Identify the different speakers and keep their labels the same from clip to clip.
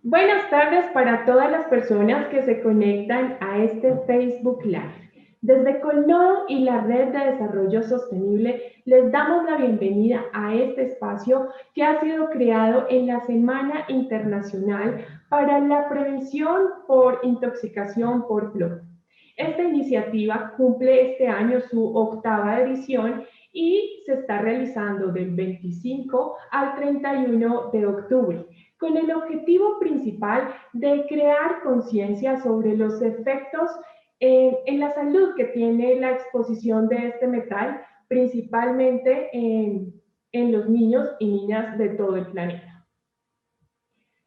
Speaker 1: Buenas tardes para todas las personas que se conectan a este Facebook Live. Desde Colnodo y la Red de Desarrollo Sostenible les damos la bienvenida a este espacio que ha sido creado en la Semana Internacional para la Prevención por Intoxicación por Plomo. Esta iniciativa cumple este año su octava edición y se está realizando del 25 al 31 de octubre con el objetivo principal de crear conciencia sobre los efectos en la salud que tiene la exposición de este metal, principalmente en los niños y niñas de todo el planeta.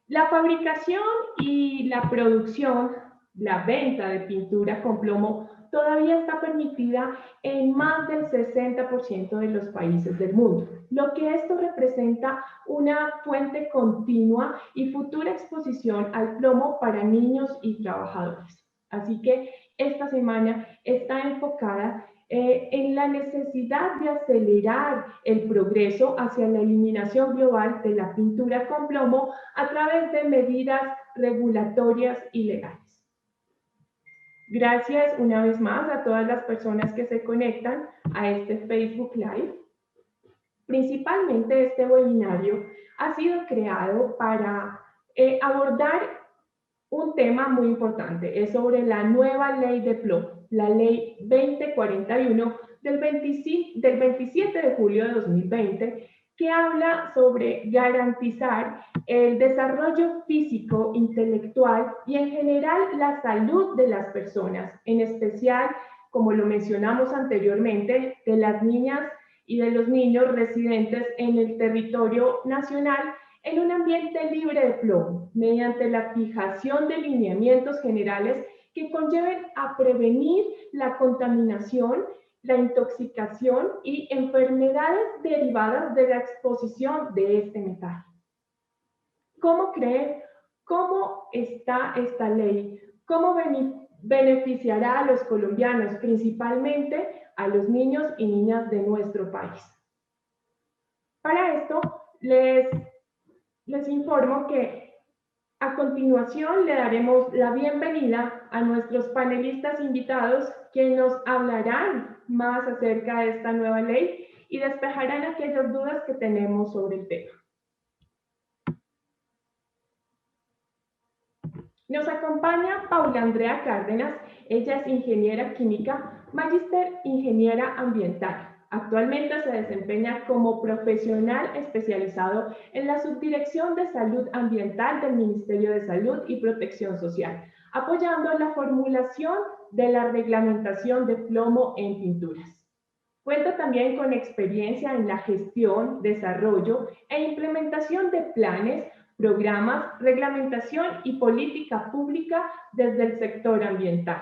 Speaker 1: La fabricación y la producción, la venta de pintura con plomo todavía está permitida en más del 60% de los países del mundo, lo que esto representa una fuente continua y futura exposición al plomo para niños y trabajadores. Así que esta semana está enfocada en la necesidad de acelerar el progreso hacia la eliminación global de la pintura con plomo a través de medidas regulatorias y legales. Gracias una vez más a todas las personas que se conectan a este Facebook Live. Principalmente este webinario ha sido creado para abordar un tema muy importante, es sobre la nueva ley de plomo, la ley 2041 del 27 de julio de 2020, que habla sobre garantizar el desarrollo físico, intelectual y en general la salud de las personas, en especial, como lo mencionamos anteriormente, de las niñas y de los niños residentes en el territorio nacional en un ambiente libre de plomo, mediante la fijación de lineamientos generales que conlleven a prevenir la contaminación, la intoxicación y enfermedades derivadas de la exposición de este metal. ¿Cómo creen? ¿Cómo está esta ley? ¿Cómo beneficiará a los colombianos, principalmente a los niños y niñas de nuestro país? Para esto, les informo que a continuación le daremos la bienvenida a nuestros panelistas invitados que nos hablarán más acerca de esta nueva ley y despejarán aquellas dudas que tenemos sobre el tema. Nos acompaña Paula Andrea Cárdenas, ella es ingeniera química, magíster ingeniera ambiental. Actualmente se desempeña como profesional especializado en la Subdirección de Salud Ambiental del Ministerio de Salud y Protección Social, apoyando la formulación de la reglamentación de plomo en pinturas. Cuenta también con experiencia en la gestión, desarrollo e implementación de planes, programas, reglamentación y política pública desde el sector ambiental.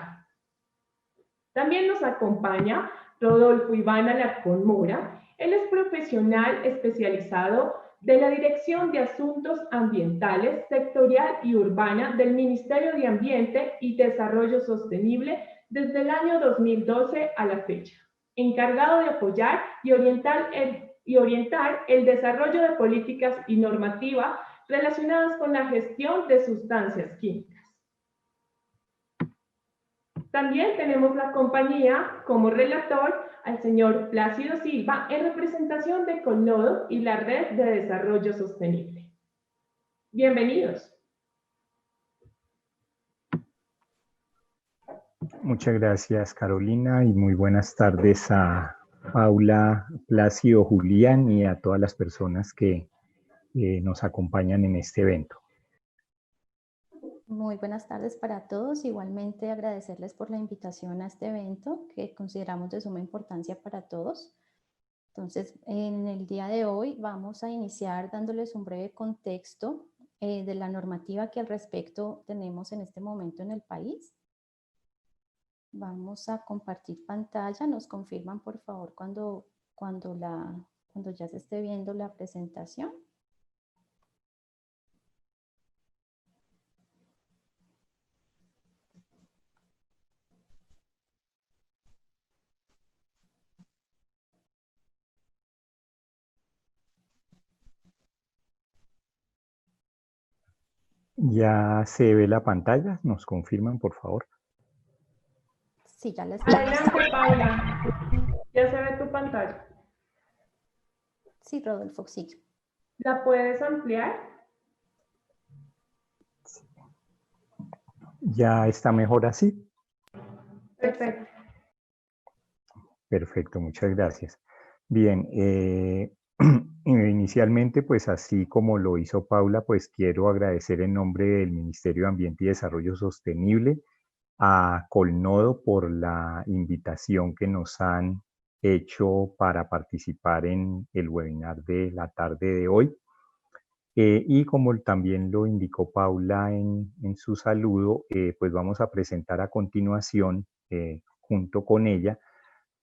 Speaker 1: También nos acompaña Rodolfo Iván Alarcón Mora. Él es profesional especializado de la Dirección de Asuntos Ambientales, Sectorial y Urbana del Ministerio de Ambiente y Desarrollo Sostenible desde el año 2012 a la fecha, encargado de apoyar y orientar el desarrollo de políticas y normativas relacionadas con la gestión de sustancias químicas. También tenemos la compañía como relator al señor Plácido Silva en representación de Colnodo y la Red de Desarrollo Sostenible. Bienvenidos.
Speaker 2: Muchas gracias, Carolina, y muy buenas tardes a Paula, Plácido, Julián y a todas las personas que nos acompañan en este evento.
Speaker 3: Muy buenas tardes para todos. Igualmente agradecerles por la invitación a este evento que consideramos de suma importancia para todos. Entonces, en el día de hoy vamos a iniciar dándoles un breve contexto de la normativa que al respecto tenemos en este momento en el país. Vamos a compartir pantalla. Nos confirman, por favor, cuando ya se esté viendo la presentación.
Speaker 2: ¿Ya se ve la pantalla? ¿Nos confirman, por favor?
Speaker 3: Sí, ya les
Speaker 1: Adelante, Paula. Ya se ve tu pantalla.
Speaker 3: Sí, Rodolfo, sí.
Speaker 1: ¿La puedes ampliar?
Speaker 2: ¿Ya está mejor así?
Speaker 1: Perfecto.
Speaker 2: Perfecto, muchas gracias. Bien, inicialmente, pues así como lo hizo Paula, pues quiero agradecer en nombre del Ministerio de Ambiente y Desarrollo Sostenible a Colnodo por la invitación que nos han hecho para participar en el webinar de la tarde de hoy. Y como también lo indicó Paula en su saludo, pues vamos a presentar a continuación, junto con ella,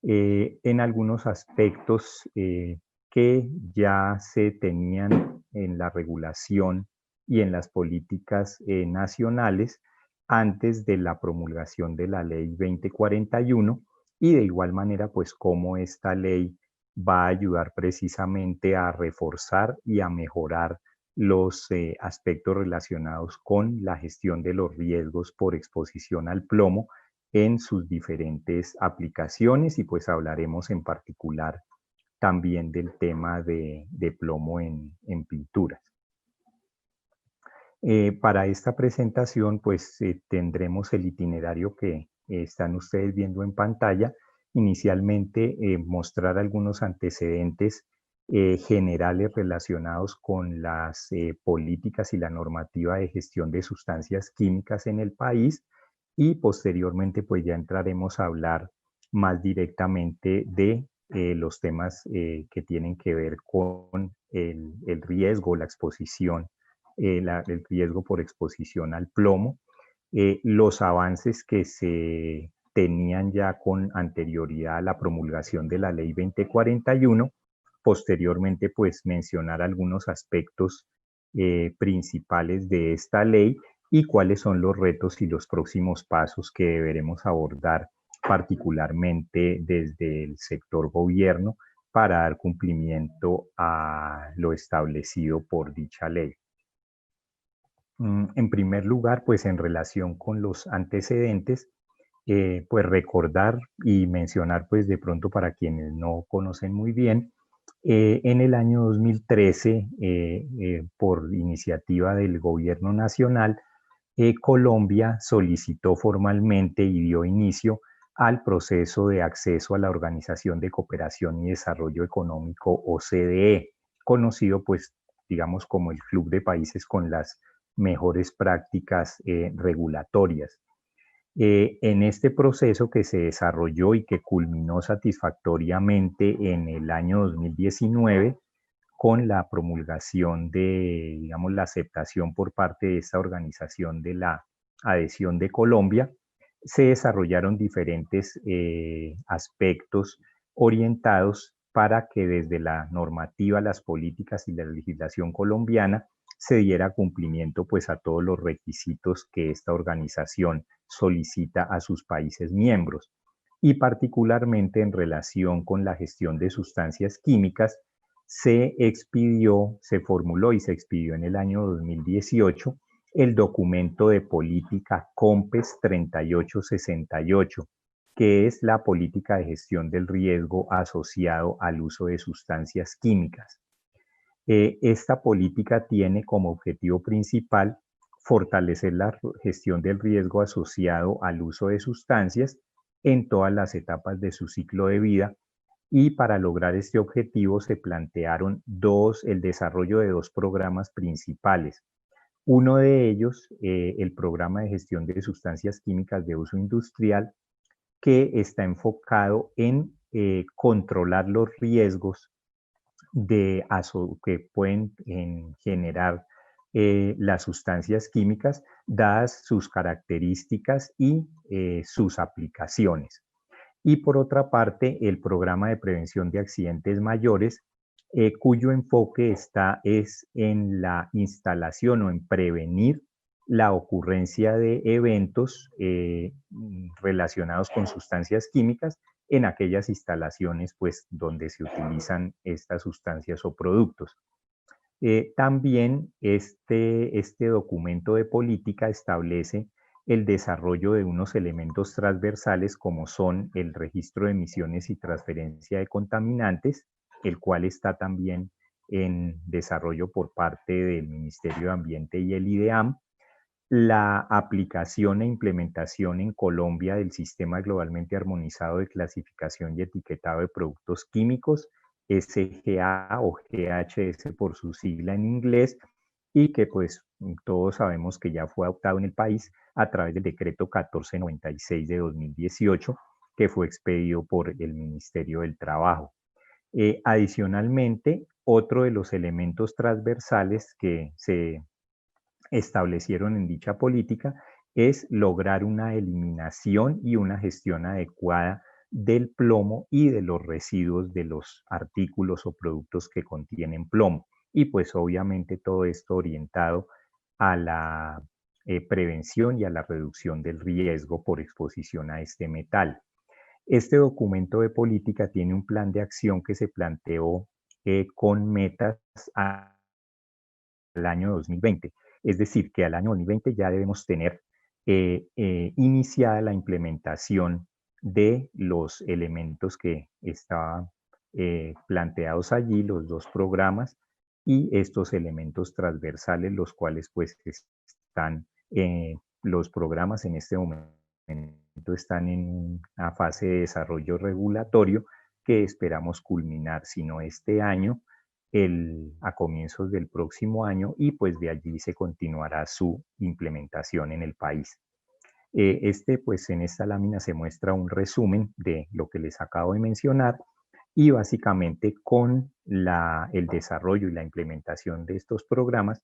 Speaker 2: en algunos aspectos que ya se tenían en la regulación y en las políticas nacionales antes de la promulgación de la ley 2041 y de igual manera pues cómo esta ley va a ayudar precisamente a reforzar y a mejorar los aspectos relacionados con la gestión de los riesgos por exposición al plomo en sus diferentes aplicaciones y pues hablaremos en particular también del tema de plomo en pinturas. Para esta presentación pues tendremos el itinerario que están ustedes viendo en pantalla. Inicialmente mostrar algunos antecedentes generales relacionados con las políticas y la normativa de gestión de sustancias químicas en el país y posteriormente pues ya entraremos a hablar más directamente de los temas que tienen que ver con el riesgo, la exposición, el riesgo por exposición al plomo, los avances que se tenían ya con anterioridad a la promulgación de la ley 2041, posteriormente pues mencionar algunos aspectos principales de esta ley y cuáles son los retos y los próximos pasos que deberemos abordar particularmente desde el sector gobierno para dar cumplimiento a lo establecido por dicha ley. En primer lugar, pues en relación con los antecedentes, pues recordar y mencionar pues de pronto para quienes no conocen muy bien, en el año 2013, por iniciativa del gobierno nacional, Colombia solicitó formalmente y dio inicio al proceso de acceso a la Organización de Cooperación y Desarrollo Económico, OCDE, conocido pues digamos como el Club de Países con las mejores prácticas regulatorias. En este proceso que se desarrolló y que culminó satisfactoriamente en el año 2019 con la promulgación de, digamos, la aceptación por parte de esta organización de la adhesión de Colombia, se desarrollaron diferentes aspectos orientados para que desde la normativa, las políticas y la legislación colombiana se diera cumplimiento pues a todos los requisitos que esta organización solicita a sus países miembros y particularmente en relación con la gestión de sustancias químicas se formuló y se expidió en el año 2018 el documento de política COMPES 3868, que es la política de gestión del riesgo asociado al uso de sustancias químicas. Esta política tiene como objetivo principal fortalecer la gestión del riesgo asociado al uso de sustancias en todas las etapas de su ciclo de vida y para lograr este objetivo se plantearon el desarrollo de dos programas principales. Uno de ellos, el programa de gestión de sustancias químicas de uso industrial, que está enfocado en controlar los riesgos que pueden generar las sustancias químicas, dadas sus características y sus aplicaciones. Y por otra parte, el programa de prevención de accidentes mayores, cuyo enfoque es en la instalación o en prevenir la ocurrencia de eventos relacionados con sustancias químicas en aquellas instalaciones pues, donde se utilizan estas sustancias o productos. También este documento de política establece el desarrollo de unos elementos transversales como son el registro de emisiones y transferencia de contaminantes, el cual está también en desarrollo por parte del Ministerio de Ambiente y el IDEAM, la aplicación e implementación en Colombia del Sistema Globalmente Armonizado de Clasificación y Etiquetado de Productos Químicos, SGA o GHS por su sigla en inglés, y que pues todos sabemos que ya fue adoptado en el país a través del decreto 1496 de 2018, que fue expedido por el Ministerio del Trabajo. Adicionalmente, otro de los elementos transversales que se establecieron en dicha política es lograr una eliminación y una gestión adecuada del plomo y de los residuos de los artículos o productos que contienen plomo. Y pues obviamente todo esto orientado a la prevención y a la reducción del riesgo por exposición a este metal. Este documento de política tiene un plan de acción que se planteó con metas al año 2020. Es decir, que al año 2020 ya debemos tener iniciada la implementación de los elementos que estaban planteados allí, los dos programas, y estos elementos transversales, los cuales pues están, los programas en este momento están en una fase de desarrollo regulatorio que esperamos culminar, si no este año, a comienzos del próximo año, y pues de allí se continuará su implementación en el país. Pues en esta lámina se muestra un resumen de lo que les acabo de mencionar, y básicamente con el desarrollo y la implementación de estos programas,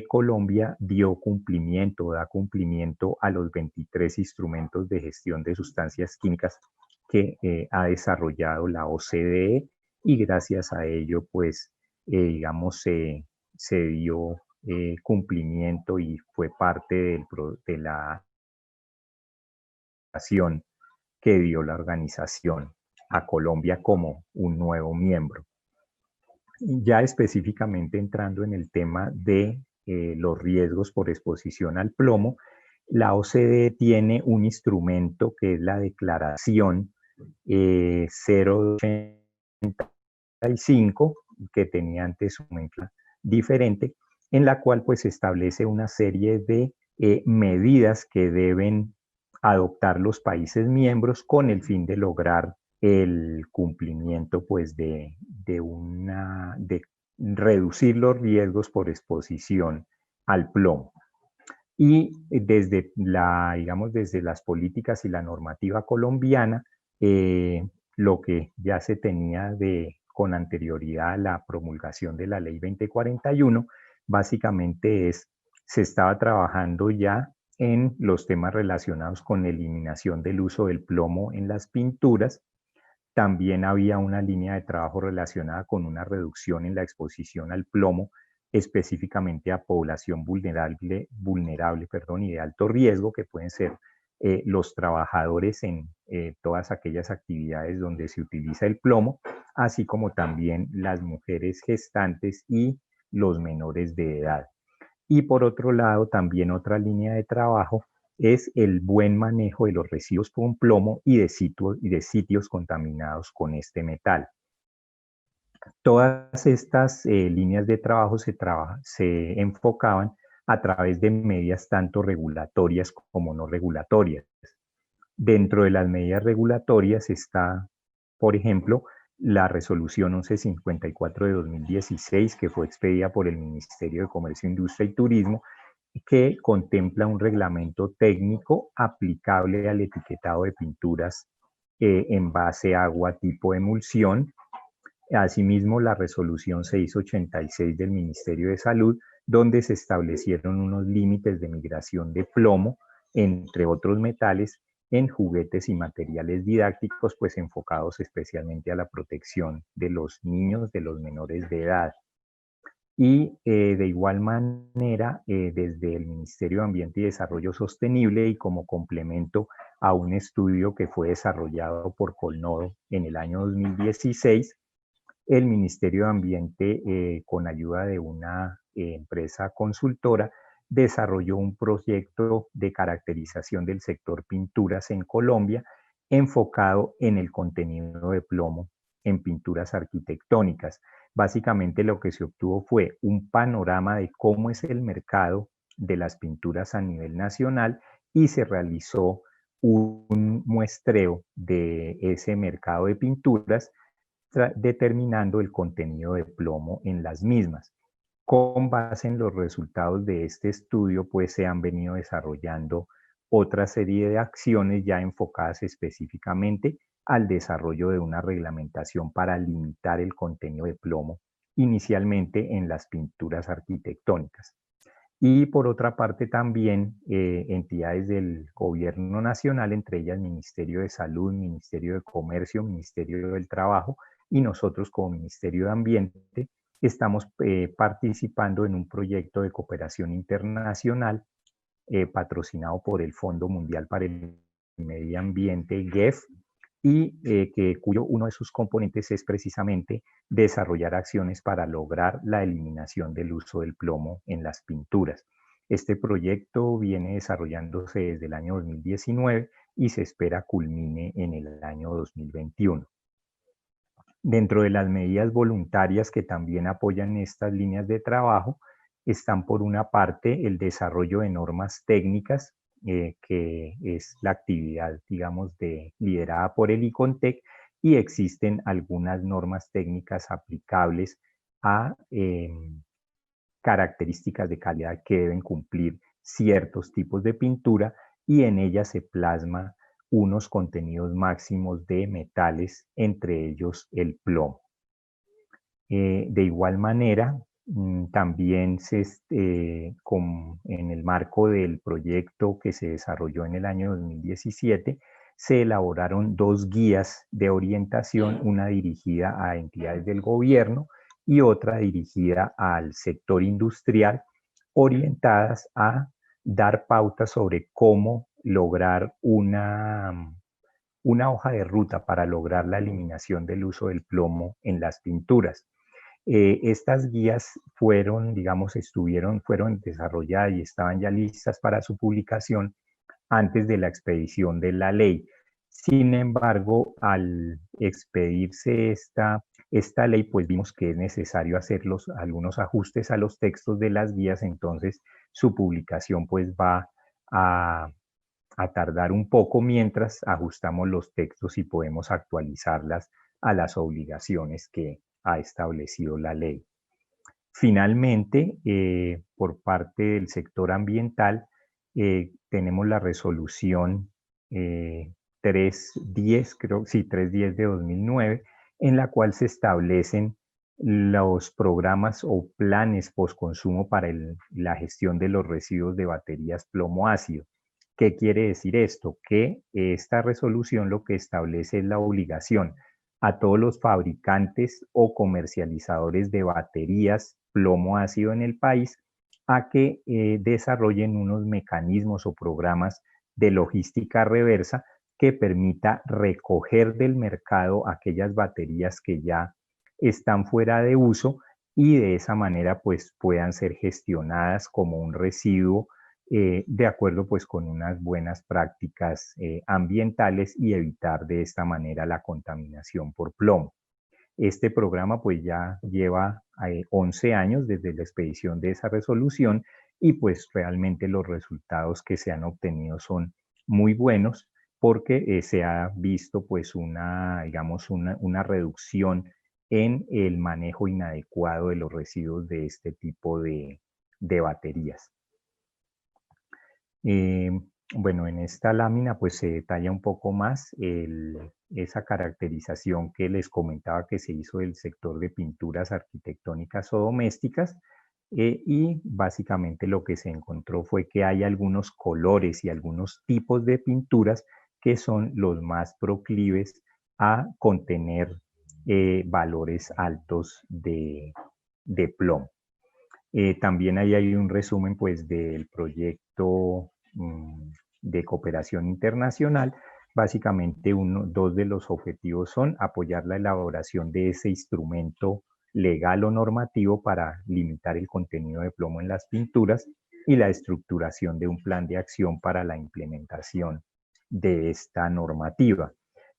Speaker 2: Colombia da cumplimiento a los 23 instrumentos de gestión de sustancias químicas que ha desarrollado la OCDE, y gracias a ello, pues, digamos, se dio cumplimiento y fue parte de la acción que dio la organización a Colombia como un nuevo miembro. Ya específicamente entrando en el tema de los riesgos por exposición al plomo, la OCDE tiene un instrumento que es la declaración 085, que tenía antes un nomenclatura diferente, en la cual pues establece una serie de medidas que deben adoptar los países miembros con el fin de lograr el cumplimiento pues de reducir los riesgos por exposición al plomo. Y digamos, desde las políticas y la normativa colombiana, lo que ya se tenía con anterioridad a la promulgación de la Ley 2041, básicamente se estaba trabajando ya en los temas relacionados con eliminación del uso del plomo en las pinturas. También había una línea de trabajo relacionada con una reducción en la exposición al plomo, específicamente a población vulnerable y de alto riesgo, que pueden ser los trabajadores en todas aquellas actividades donde se utiliza el plomo, así como también las mujeres gestantes y los menores de edad. Y por otro lado, también otra línea de trabajo es el buen manejo de los residuos con plomo y de sitios contaminados con este metal. Todas estas líneas de trabajo se enfocaban a través de medidas tanto regulatorias como no regulatorias. Dentro de las medidas regulatorias está, por ejemplo, la resolución 1154 de 2016, que fue expedida por el Ministerio de Comercio, Industria y Turismo, que contempla un reglamento técnico aplicable al etiquetado de pinturas en base a agua tipo emulsión. Asimismo, la resolución 686 del Ministerio de Salud, donde se establecieron unos límites de migración de plomo, entre otros metales, en juguetes y materiales didácticos, pues enfocados especialmente a la protección de los niños, de los menores de edad. Y de igual manera, desde el Ministerio de Ambiente y Desarrollo Sostenible, y como complemento a un estudio que fue desarrollado por Colnodo en el año 2016, el Ministerio de Ambiente, con ayuda de una empresa consultora, desarrolló un proyecto de caracterización del sector pinturas en Colombia enfocado en el contenido de plomo en pinturas arquitectónicas. Básicamente lo que se obtuvo fue un panorama de cómo es el mercado de las pinturas a nivel nacional y se realizó un muestreo de ese mercado de pinturas determinando el contenido de plomo en las mismas. Con base en los resultados de este estudio, pues se han venido desarrollando otra serie de acciones ya enfocadas específicamente al desarrollo de una reglamentación para limitar el contenido de plomo, inicialmente en las pinturas arquitectónicas. Y por otra parte también entidades del gobierno nacional, entre ellas Ministerio de Salud, Ministerio de Comercio, Ministerio del Trabajo y nosotros como Ministerio de Ambiente, estamos participando en un proyecto de cooperación internacional patrocinado por el Fondo Mundial para el Medio Ambiente, GEF, y cuyo uno de sus componentes es precisamente desarrollar acciones para lograr la eliminación del uso del plomo en las pinturas. Este proyecto viene desarrollándose desde el año 2019 y se espera culmine en el año 2021. Dentro de las medidas voluntarias que también apoyan estas líneas de trabajo, están por una parte el desarrollo de normas técnicas, que es la actividad, digamos, liderada por el ICONTEC, y existen algunas normas técnicas aplicables a características de calidad que deben cumplir ciertos tipos de pintura, y en ellas se plasma unos contenidos máximos de metales, entre ellos el plomo. De igual manera, también en el marco del proyecto que se desarrolló en el año 2017, se elaboraron 2 guías de orientación, una dirigida a entidades del gobierno y otra dirigida al sector industrial, orientadas a dar pautas sobre cómo lograr una hoja de ruta para lograr la eliminación del uso del plomo en las pinturas. Estas guías fueron desarrolladas y estaban ya listas para su publicación antes de la expedición de la ley. Sin embargo, al expedirse esta ley, pues vimos que es necesario hacer algunos ajustes a los textos de las guías, entonces su publicación pues va a tardar un poco mientras ajustamos los textos y podemos actualizarlas a las obligaciones que ha establecido la ley. Finalmente, por parte del sector ambiental, tenemos la resolución 310, 310 de 2009, en la cual se establecen los programas o planes postconsumo para la gestión de los residuos de baterías plomo ácido. ¿Qué quiere decir esto? Que esta resolución lo que establece es la obligación a todos los fabricantes o comercializadores de baterías plomo ácido en el país a que desarrollen unos mecanismos o programas de logística reversa que permita recoger del mercado aquellas baterías que ya están fuera de uso y de esa manera pues puedan ser gestionadas como un residuo de acuerdo pues con unas buenas prácticas ambientales y evitar de esta manera la contaminación por plomo. Este programa pues ya lleva 11 años desde la expedición de esa resolución y pues realmente los resultados que se han obtenido son muy buenos porque se ha visto pues una reducción en el manejo inadecuado de los residuos de este tipo de baterías. Bueno, en esta lámina pues se detalla un poco más esa caracterización que les comentaba que se hizo del sector de pinturas arquitectónicas o domésticas, y básicamente lo que se encontró fue que hay algunos colores y algunos tipos de pinturas que son los más proclives a contener valores altos de plomo. También ahí hay un resumen pues del proyecto de cooperación internacional, básicamente dos de los objetivos son apoyar la elaboración de ese instrumento legal o normativo para limitar el contenido de plomo en las pinturas y la estructuración de un plan de acción para la implementación de esta normativa.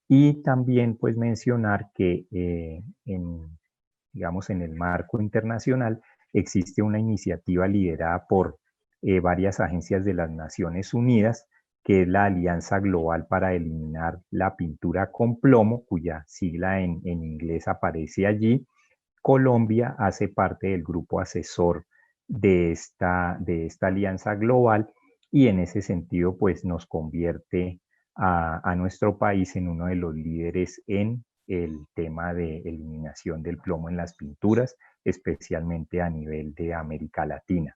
Speaker 2: Y también pues mencionar que digamos, en el marco internacional existe una iniciativa liderada por varias agencias de las Naciones Unidas, que es la Alianza Global para Eliminar la Pintura con Plomo, cuya sigla en inglés aparece allí. Colombia hace parte del grupo asesor de esta alianza global y en ese sentido pues nos convierte a nuestro país en uno de los líderes en el tema de eliminación del plomo en las pinturas, especialmente a nivel de América Latina.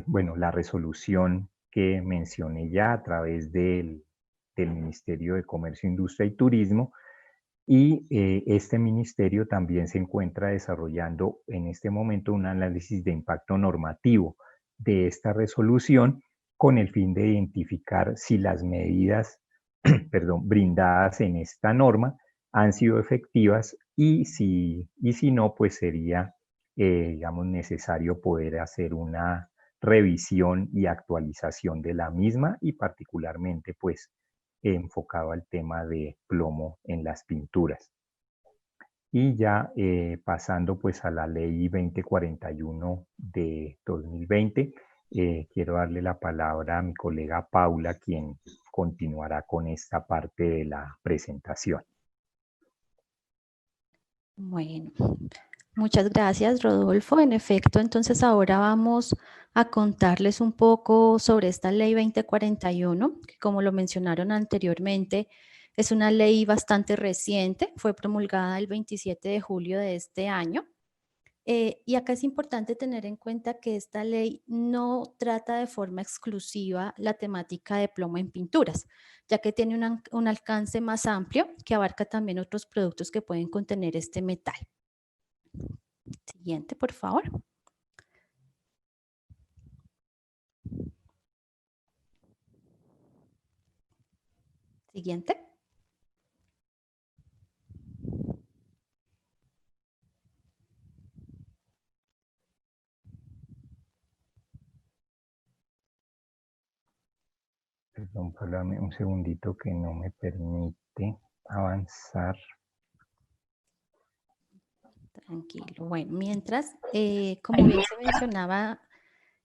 Speaker 2: Bueno, la resolución que mencioné ya a través del Ministerio de Comercio, Industria y Turismo, y este ministerio también se encuentra desarrollando en este momento un análisis de impacto normativo de esta resolución con el fin de identificar si las medidas brindadas en esta norma han sido efectivas y si no, pues sería, digamos, necesario poder hacer una revisión y actualización de la misma y particularmente, pues, enfocado al tema de plomo en las pinturas. Y ya pasando pues a la ley 2041 de 2020, quiero darle la palabra a mi colega Paula, quien continuará con esta parte de la presentación.
Speaker 3: Bueno, muchas gracias, Rodolfo. En efecto, entonces ahora vamos a contarles un poco sobre esta ley 2041, que como lo mencionaron anteriormente, es una ley bastante reciente, fue promulgada el 27 de julio de este año. Y acá es importante tener en cuenta que esta ley no trata de forma exclusiva la temática de plomo en pinturas, ya que tiene un alcance más amplio que abarca también otros productos que pueden contener este metal. Siguiente, por favor. Siguiente.
Speaker 2: Perdón, Paula, un segundito que no me permite avanzar.
Speaker 3: Tranquilo. Bueno, mientras, como bien se mencionaba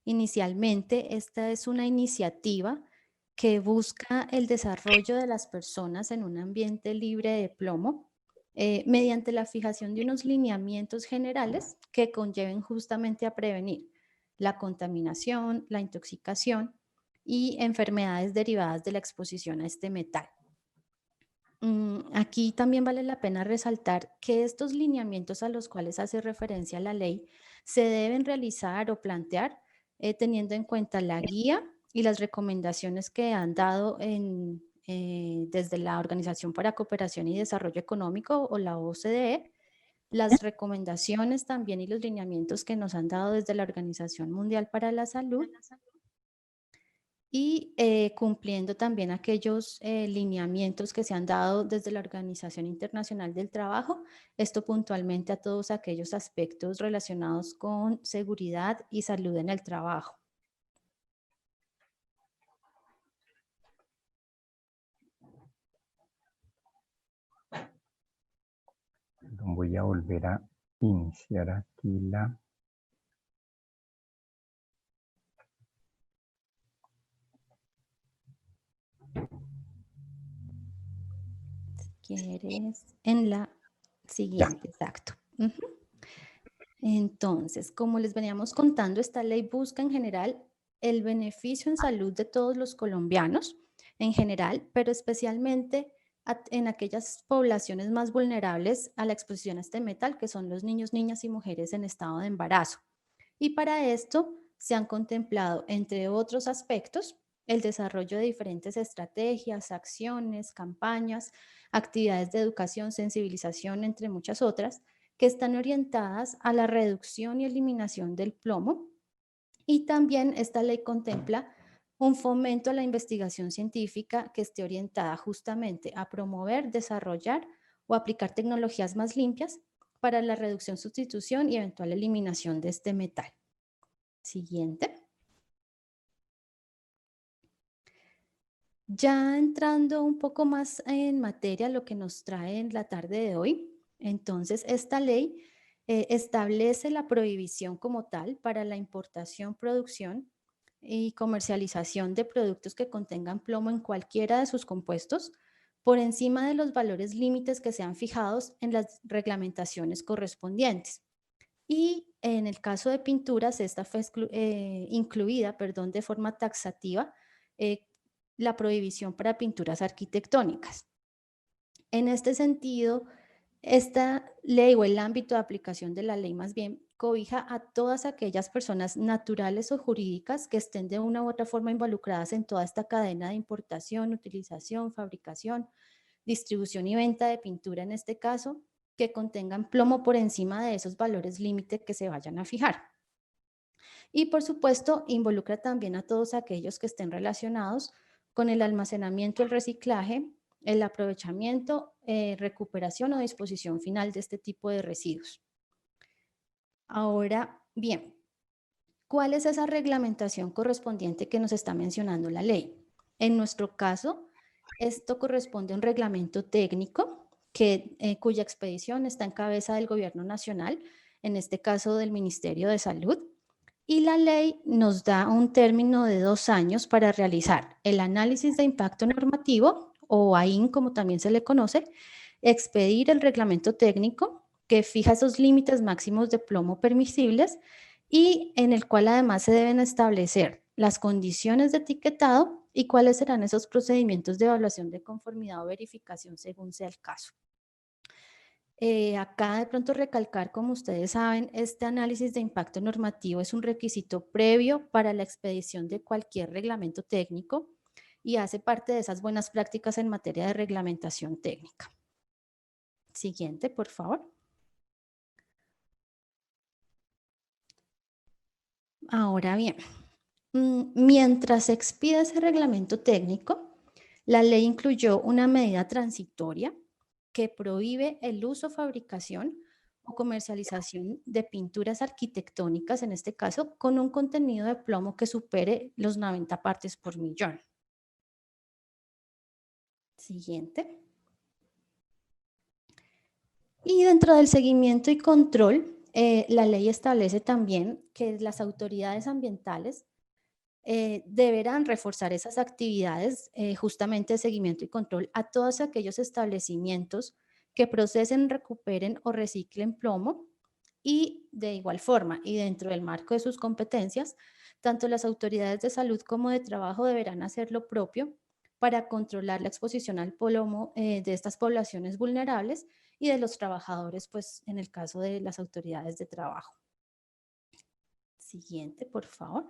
Speaker 3: inicialmente, esta es una iniciativa que busca el desarrollo de las personas en un ambiente libre de plomo mediante la fijación de unos lineamientos generales que conlleven justamente a prevenir la contaminación, la intoxicación y enfermedades derivadas de la exposición a este metal. Aquí también vale la pena resaltar que estos lineamientos a los cuales hace referencia la ley se deben realizar o plantear teniendo en cuenta la guía y las recomendaciones que han dado desde la Organización para Cooperación y Desarrollo Económico o la OCDE, las recomendaciones también y los lineamientos que nos han dado desde la Organización Mundial para la Salud y cumpliendo también aquellos lineamientos que se han dado desde la Organización Internacional del Trabajo, esto puntualmente a todos aquellos aspectos relacionados con seguridad y salud en el trabajo.
Speaker 2: Voy a volver a iniciar aquí la...
Speaker 3: ¿Quieres? En la siguiente, exacto. Entonces, como les veníamos contando, esta ley busca en general el beneficio en salud de todos los colombianos en general, pero especialmente en aquellas poblaciones más vulnerables a la exposición a este metal, que son los niños, niñas y mujeres en estado de embarazo. Y para esto se han contemplado, entre otros aspectos, el desarrollo de diferentes estrategias, acciones, campañas, actividades de educación, sensibilización, entre muchas otras, que están orientadas a la reducción y eliminación del plomo. Y también esta ley contempla un fomento a la investigación científica que esté orientada justamente a promover, desarrollar o aplicar tecnologías más limpias para la reducción, sustitución y eventual eliminación de este metal. Siguiente. Ya entrando un poco más en materia, lo que nos trae en la tarde de hoy, entonces esta ley establece la prohibición como tal para la importación, producción y comercialización de productos que contengan plomo en cualquiera de sus compuestos por encima de los valores límites que sean fijados en las reglamentaciones correspondientes. Y en el caso de pinturas, esta fue incluida, perdón, de forma taxativa, eh, la prohibición para pinturas arquitectónicas. En este sentido, esta ley o el ámbito de aplicación de la ley más bien cobija a todas aquellas personas naturales o jurídicas que estén de una u otra forma involucradas en toda esta cadena de importación, utilización, fabricación, distribución y venta de pintura en este caso, que contengan plomo por encima de esos valores límite que se vayan a fijar. Y por supuesto, involucra también a todos aquellos que estén relacionados con el almacenamiento, el reciclaje, el aprovechamiento, recuperación o disposición final de este tipo de residuos. Ahora bien, ¿cuál es esa reglamentación correspondiente que nos está mencionando la ley? En nuestro caso, esto corresponde a un reglamento técnico cuya expedición está en cabeza del Gobierno Nacional, en este caso del Ministerio de Salud, y la ley nos da un término de 2 años para realizar el análisis de impacto normativo, o AIN como también se le conoce, expedir el reglamento técnico que fija esos límites máximos de plomo permisibles y en el cual además se deben establecer las condiciones de etiquetado y cuáles serán esos procedimientos de evaluación de conformidad o verificación según sea el caso. Acá de pronto recalcar, como ustedes saben, este análisis de impacto normativo es un requisito previo para la expedición de cualquier reglamento técnico y hace parte de esas buenas prácticas en materia de reglamentación técnica. Siguiente, por favor. Ahora bien, mientras se expide ese reglamento técnico, la ley incluyó una medida transitoria que prohíbe el uso, fabricación o comercialización de pinturas arquitectónicas, en este caso, con un contenido de plomo que supere los 90 partes por millón. Siguiente. Y dentro del seguimiento y control, la ley establece también que las autoridades ambientales deberán reforzar esas actividades justamente de seguimiento y control a todos aquellos establecimientos que procesen, recuperen o reciclen plomo y de igual forma y dentro del marco de sus competencias, tanto las autoridades de salud como de trabajo deberán hacer lo propio para controlar la exposición al plomo de estas poblaciones vulnerables y de los trabajadores, pues en el caso de las autoridades de trabajo. Siguiente, por favor.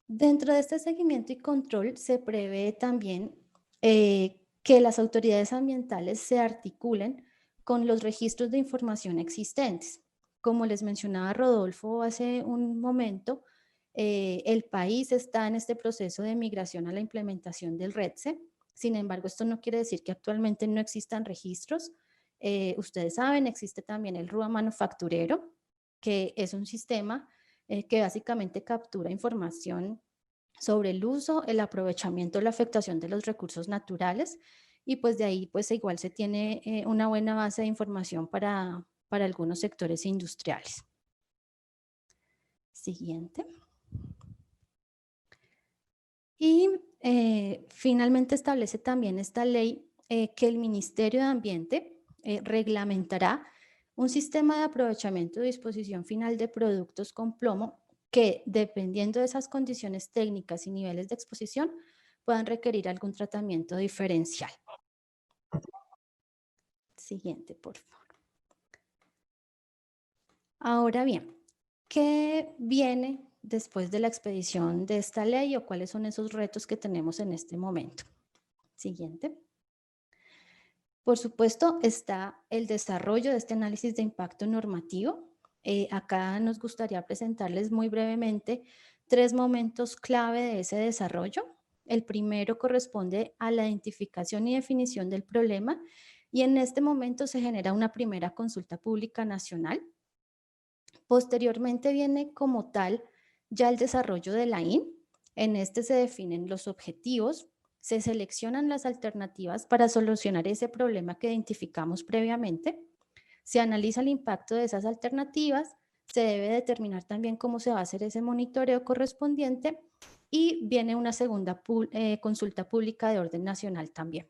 Speaker 3: Dentro de este seguimiento y control se prevé también que las autoridades ambientales se articulen con los registros de información existentes. Como les mencionaba Rodolfo hace un momento, el país está en este proceso de migración a la implementación del REDSE. Sin embargo, esto no quiere decir que actualmente no existan registros. Ustedes saben, existe también el RUA manufacturero, que es un sistema que básicamente captura información sobre el uso, el aprovechamiento, la afectación de los recursos naturales y pues de ahí pues igual se tiene una buena base de información para algunos sectores industriales. Siguiente. Y finalmente establece también esta ley que el Ministerio de Ambiente reglamentará un sistema de aprovechamiento y disposición final de productos con plomo que, dependiendo de esas condiciones técnicas y niveles de exposición, puedan requerir algún tratamiento diferencial. Siguiente, por favor. Ahora bien, ¿qué viene después de la expedición de esta ley o cuáles son esos retos que tenemos en este momento? Siguiente. Por supuesto, está el desarrollo de este análisis de impacto normativo. Acá nos gustaría presentarles muy brevemente tres momentos clave de ese desarrollo. El primero corresponde a la identificación y definición del problema y en este momento se genera una primera consulta pública nacional. Posteriormente viene como tal ya el desarrollo de la IN. En este se definen los objetivos, se seleccionan las alternativas para solucionar ese problema que identificamos previamente, se analiza el impacto de esas alternativas, se debe determinar también cómo se va a hacer ese monitoreo correspondiente y viene una segunda consulta pública de orden nacional también.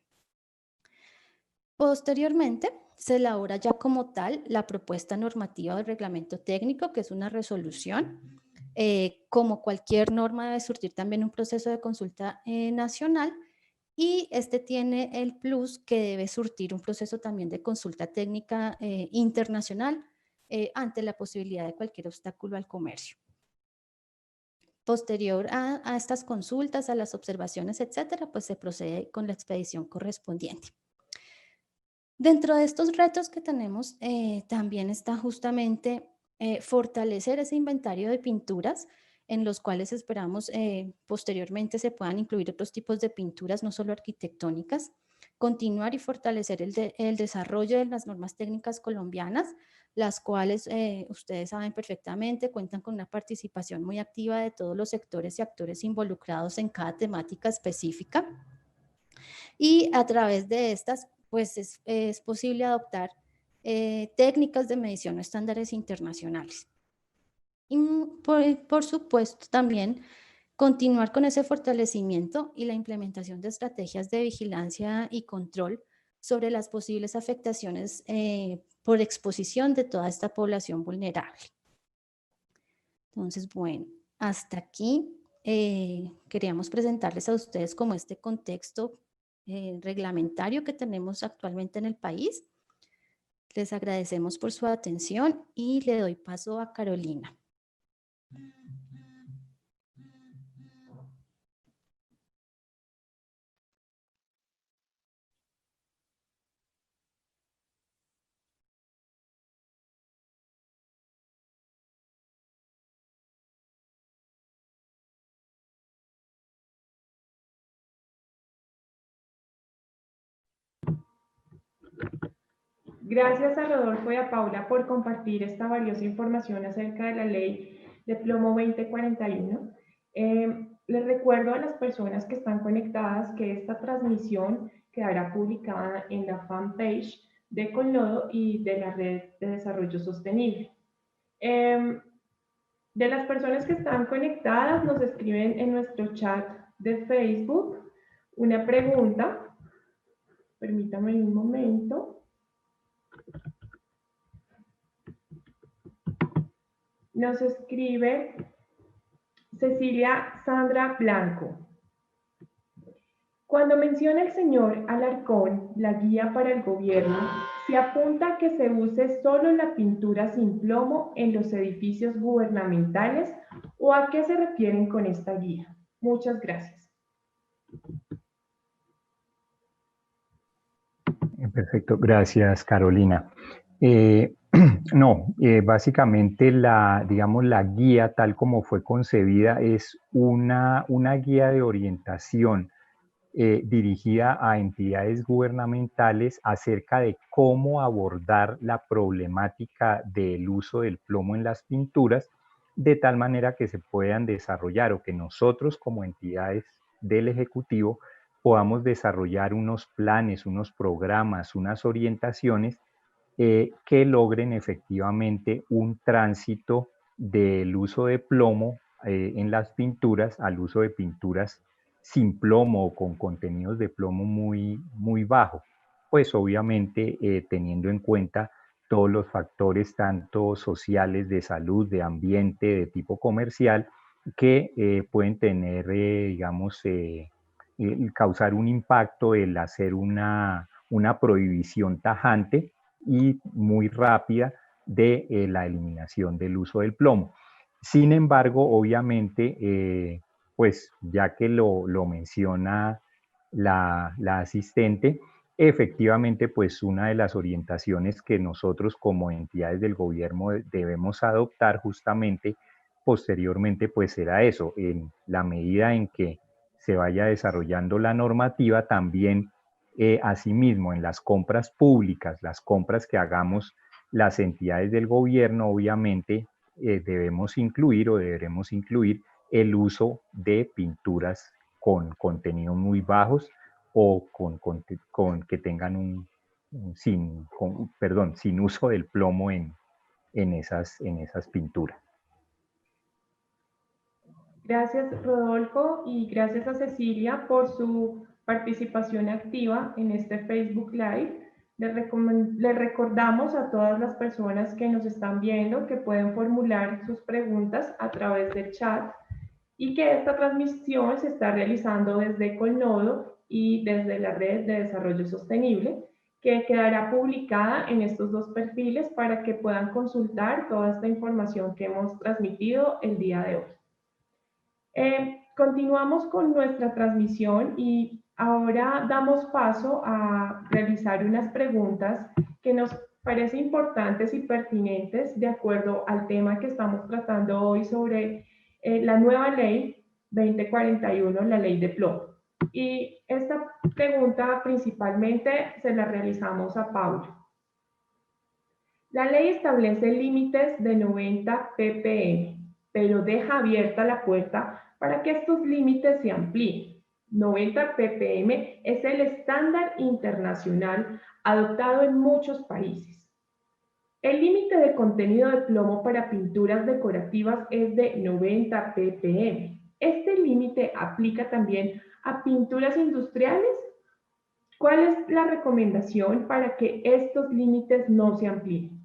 Speaker 3: Posteriormente, se elabora ya como tal la propuesta normativa del reglamento técnico, que es una resolución. Como cualquier norma debe surtir también un proceso de consulta nacional y este tiene el plus que debe surtir un proceso también de consulta técnica internacional ante la posibilidad de cualquier obstáculo al comercio. Posterior a estas consultas, a las observaciones, etcétera, pues se procede con la expedición correspondiente. Dentro de estos retos que tenemos, también está justamente fortalecer ese inventario de pinturas en los cuales esperamos posteriormente se puedan incluir otros tipos de pinturas, no solo arquitectónicas, continuar y fortalecer el desarrollo de las normas técnicas colombianas, las cuales ustedes saben perfectamente cuentan con una participación muy activa de todos los sectores y actores involucrados en cada temática específica. Y a través de estas, pues es posible adoptar técnicas de medición o estándares internacionales. Y por supuesto también continuar con ese fortalecimiento y la implementación de estrategias de vigilancia y control sobre las posibles afectaciones por exposición de toda esta población vulnerable. Entonces, bueno, hasta aquí queríamos presentarles a ustedes como este contexto reglamentario que tenemos actualmente en el país. Les agradecemos por su atención y le doy paso a Carolina.
Speaker 1: Gracias a Rodolfo y a Paula por compartir esta valiosa información acerca de la ley de plomo 2041. Les recuerdo a las personas que están conectadas que esta transmisión quedará publicada en la fanpage de Colnodo y de la Red de Desarrollo Sostenible. De las personas que están conectadas, nos escriben en nuestro chat de Facebook una pregunta. Permítanme un momento. Nos escribe Cecilia Sandra Blanco. Cuando menciona el señor Alarcón la guía para el gobierno, se apunta a que se use solo la pintura sin plomo en los edificios gubernamentales, ¿o a qué se refieren con esta guía? Muchas gracias.
Speaker 2: Perfecto, gracias Carolina. No, básicamente digamos, la guía tal como fue concebida es una guía de orientación dirigida a entidades gubernamentales acerca de cómo abordar la problemática del uso del plomo en las pinturas, de tal manera que se puedan desarrollar o que nosotros como entidades del Ejecutivo podamos desarrollar unos planes, unos programas, unas orientaciones que logren efectivamente un tránsito del uso de plomo en las pinturas al uso de pinturas sin plomo o con contenidos de plomo muy bajo, pues obviamente teniendo en cuenta todos los factores tanto sociales, de salud, de ambiente, de tipo comercial, que pueden tener, digamos, causar un impacto el hacer una prohibición tajante y muy rápida de la eliminación del uso del plomo. Sin embargo, obviamente, pues ya que lo menciona la asistente, efectivamente, pues una de las orientaciones que nosotros como entidades del gobierno debemos adoptar justamente posteriormente pues será eso, en la medida en que se vaya desarrollando la normativa, también asimismo en las compras públicas, las compras que hagamos las entidades del gobierno, obviamente debemos incluir o deberemos incluir el uso de pinturas con contenidos muy bajos o con que tengan sin uso del plomo en esas pinturas.
Speaker 1: Gracias, Rodolfo, y gracias a Cecilia por su participación activa en este Facebook Live. Le recordamos a todas las personas que nos están viendo que pueden formular sus preguntas a través del chat y que esta transmisión se está realizando desde Colnodo y desde la Red de Desarrollo Sostenible, que quedará publicada en estos dos perfiles para que puedan consultar toda esta información que hemos transmitido el día de hoy. Continuamos con nuestra transmisión y ahora damos paso a realizar unas preguntas que nos parecen importantes y pertinentes de acuerdo al tema que estamos tratando hoy sobre la nueva ley 2041, la ley de plomo. Y esta pregunta principalmente se la realizamos a Pablo. La ley establece límites de 90 ppm, pero deja abierta la puerta para que estos límites se amplíen. 90 ppm es el estándar internacional adoptado en muchos países. El límite de contenido de plomo para pinturas decorativas es de 90 ppm. ¿Este límite aplica también a pinturas industriales? ¿Cuál es la recomendación para que estos límites no se amplíen?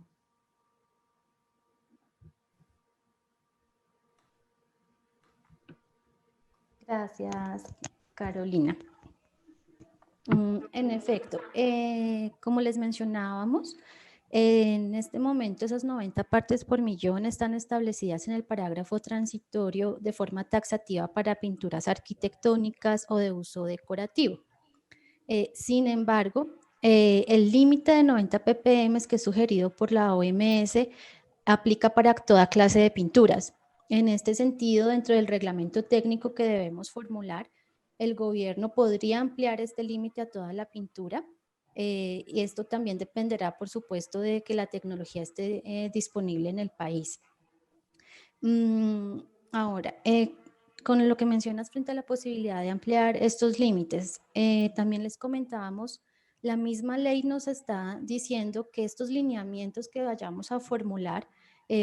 Speaker 3: Gracias, Carolina. En efecto, como les mencionábamos, en este momento esas 90 partes por millón están establecidas en el parágrafo transitorio de forma taxativa para pinturas arquitectónicas o de uso decorativo. Sin embargo, el límite de 90 ppm que es sugerido por la OMS aplica para toda clase de pinturas. En este sentido, dentro del reglamento técnico que debemos formular, el gobierno podría ampliar este límite a toda la pintura, y esto también dependerá, por supuesto, de que la tecnología esté disponible en el país. Ahora, con lo que mencionas frente a la posibilidad de ampliar estos límites, también les comentábamos, la misma ley nos está diciendo que estos lineamientos que vayamos a formular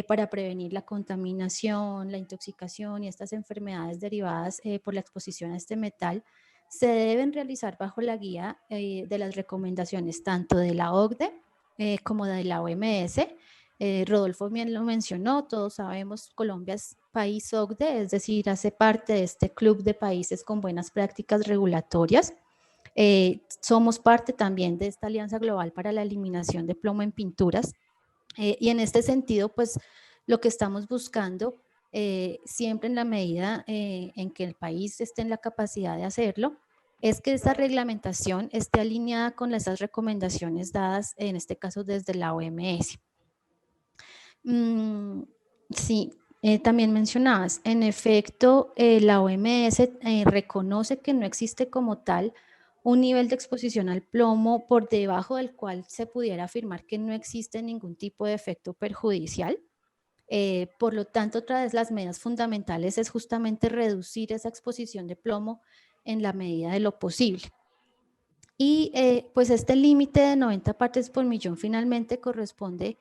Speaker 3: para prevenir la contaminación, la intoxicación y estas enfermedades derivadas por la exposición a este metal, se deben realizar bajo la guía de las recomendaciones tanto de la OCDE como de la OMS. Rodolfo bien lo mencionó, todos sabemos, Colombia es país OCDE, es decir, hace parte de este club de países con buenas prácticas regulatorias. Somos parte también de esta Alianza Global para la Eliminación de Plomo en Pinturas, y en este sentido, pues lo que estamos buscando, siempre en la medida en que el país esté en la capacidad de hacerlo, es que esta reglamentación esté alineada con esas recomendaciones dadas, en este caso desde la OMS. Sí, también mencionabas, en efecto, la OMS reconoce que no existe como tal un nivel de exposición al plomo por debajo del cual se pudiera afirmar que no existe ningún tipo de efecto perjudicial. Por lo tanto, otra vez las medidas fundamentales es justamente reducir esa exposición de plomo en la medida de lo posible. Y pues este límite de 90 partes por millón finalmente corresponde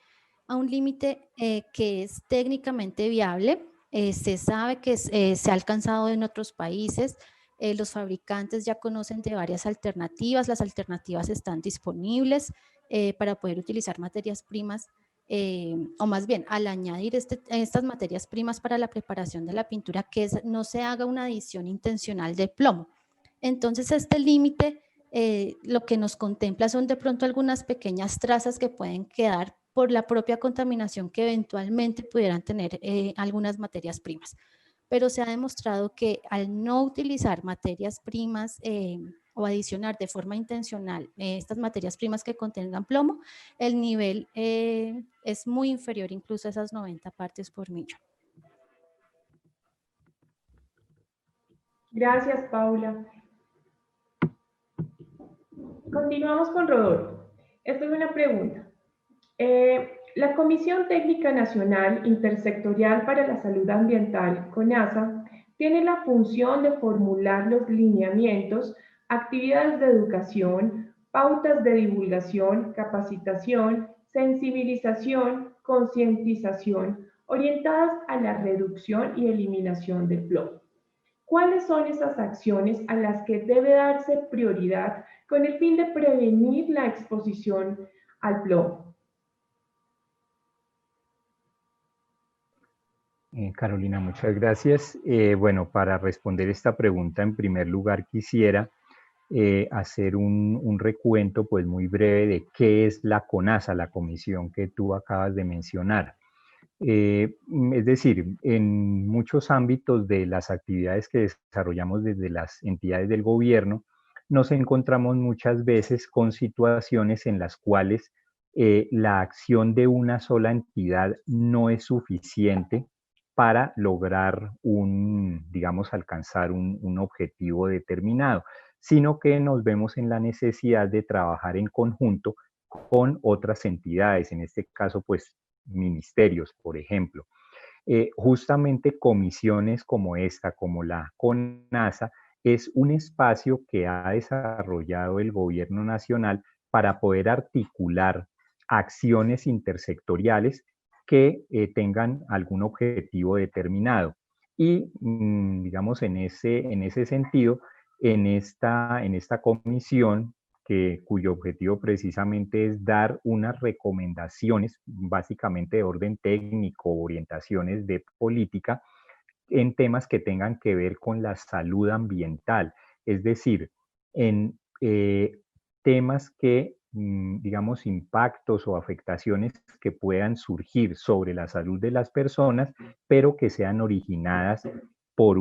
Speaker 3: a un límite que es técnicamente viable. Se sabe que se ha alcanzado en otros países. Los fabricantes ya conocen de varias alternativas. Las alternativas están disponibles para poder utilizar materias primas, o más bien al añadir estas materias primas para la preparación de la pintura, que no se haga una adición intencional de plomo. Entonces este límite lo que nos contempla son de pronto algunas pequeñas trazas que pueden quedar por la propia contaminación que eventualmente pudieran tener algunas materias primas. Pero se ha demostrado que al no utilizar materias primas o adicionar de forma intencional estas materias primas que contengan plomo, el nivel es muy inferior incluso a esas 90 partes por millón.
Speaker 1: Gracias, Paula. Continuamos con Rodolfo. Esta es una pregunta. La Comisión Técnica Nacional Intersectorial para la Salud Ambiental, CONASA, tiene la función de formular los lineamientos, actividades de educación, pautas de divulgación, capacitación, sensibilización, concientización, orientadas a la reducción y eliminación del plomo. ¿Cuáles son esas acciones a las que debe darse prioridad con el fin de prevenir la exposición al plomo?
Speaker 2: Carolina, muchas gracias. Bueno, para responder esta pregunta, en primer lugar quisiera hacer un recuento pues muy breve de qué es la CONASA, la comisión que tú acabas de mencionar. Es decir, en muchos ámbitos de las actividades que desarrollamos desde las entidades del gobierno, nos encontramos muchas veces con situaciones en las cuales la acción de una sola entidad no es suficiente para lograr digamos, alcanzar un objetivo determinado, sino que nos vemos en la necesidad de trabajar en conjunto con otras entidades, en este caso, pues, ministerios, por ejemplo. Justamente comisiones como esta, como la CONASA, es un espacio que ha desarrollado el gobierno nacional para poder articular acciones intersectoriales que tengan algún objetivo determinado. Y, digamos, en ese sentido, en esta comisión, cuyo objetivo precisamente es dar unas recomendaciones, básicamente de orden técnico, orientaciones de política, en temas que tengan que ver con la salud ambiental, es decir, en temas que, digamos, impactos o afectaciones que puedan surgir sobre la salud de las personas, pero que sean originadas por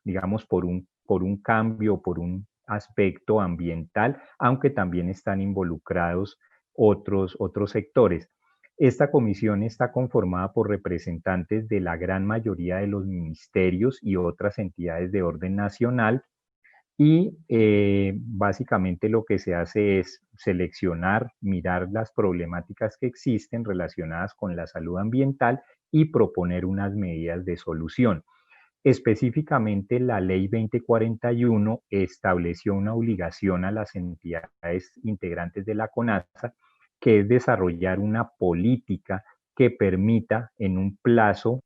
Speaker 2: digamos, por un cambio, por un aspecto ambiental, aunque también están involucrados otros sectores. Esta comisión está conformada por representantes de la gran mayoría de los ministerios y otras entidades de orden nacional y básicamente lo que se hace es seleccionar, mirar las problemáticas que existen relacionadas con la salud ambiental y proponer unas medidas de solución. Específicamente, la Ley 2041 estableció una obligación a las entidades integrantes de la CONASA, que es desarrollar una política que permita en un plazo,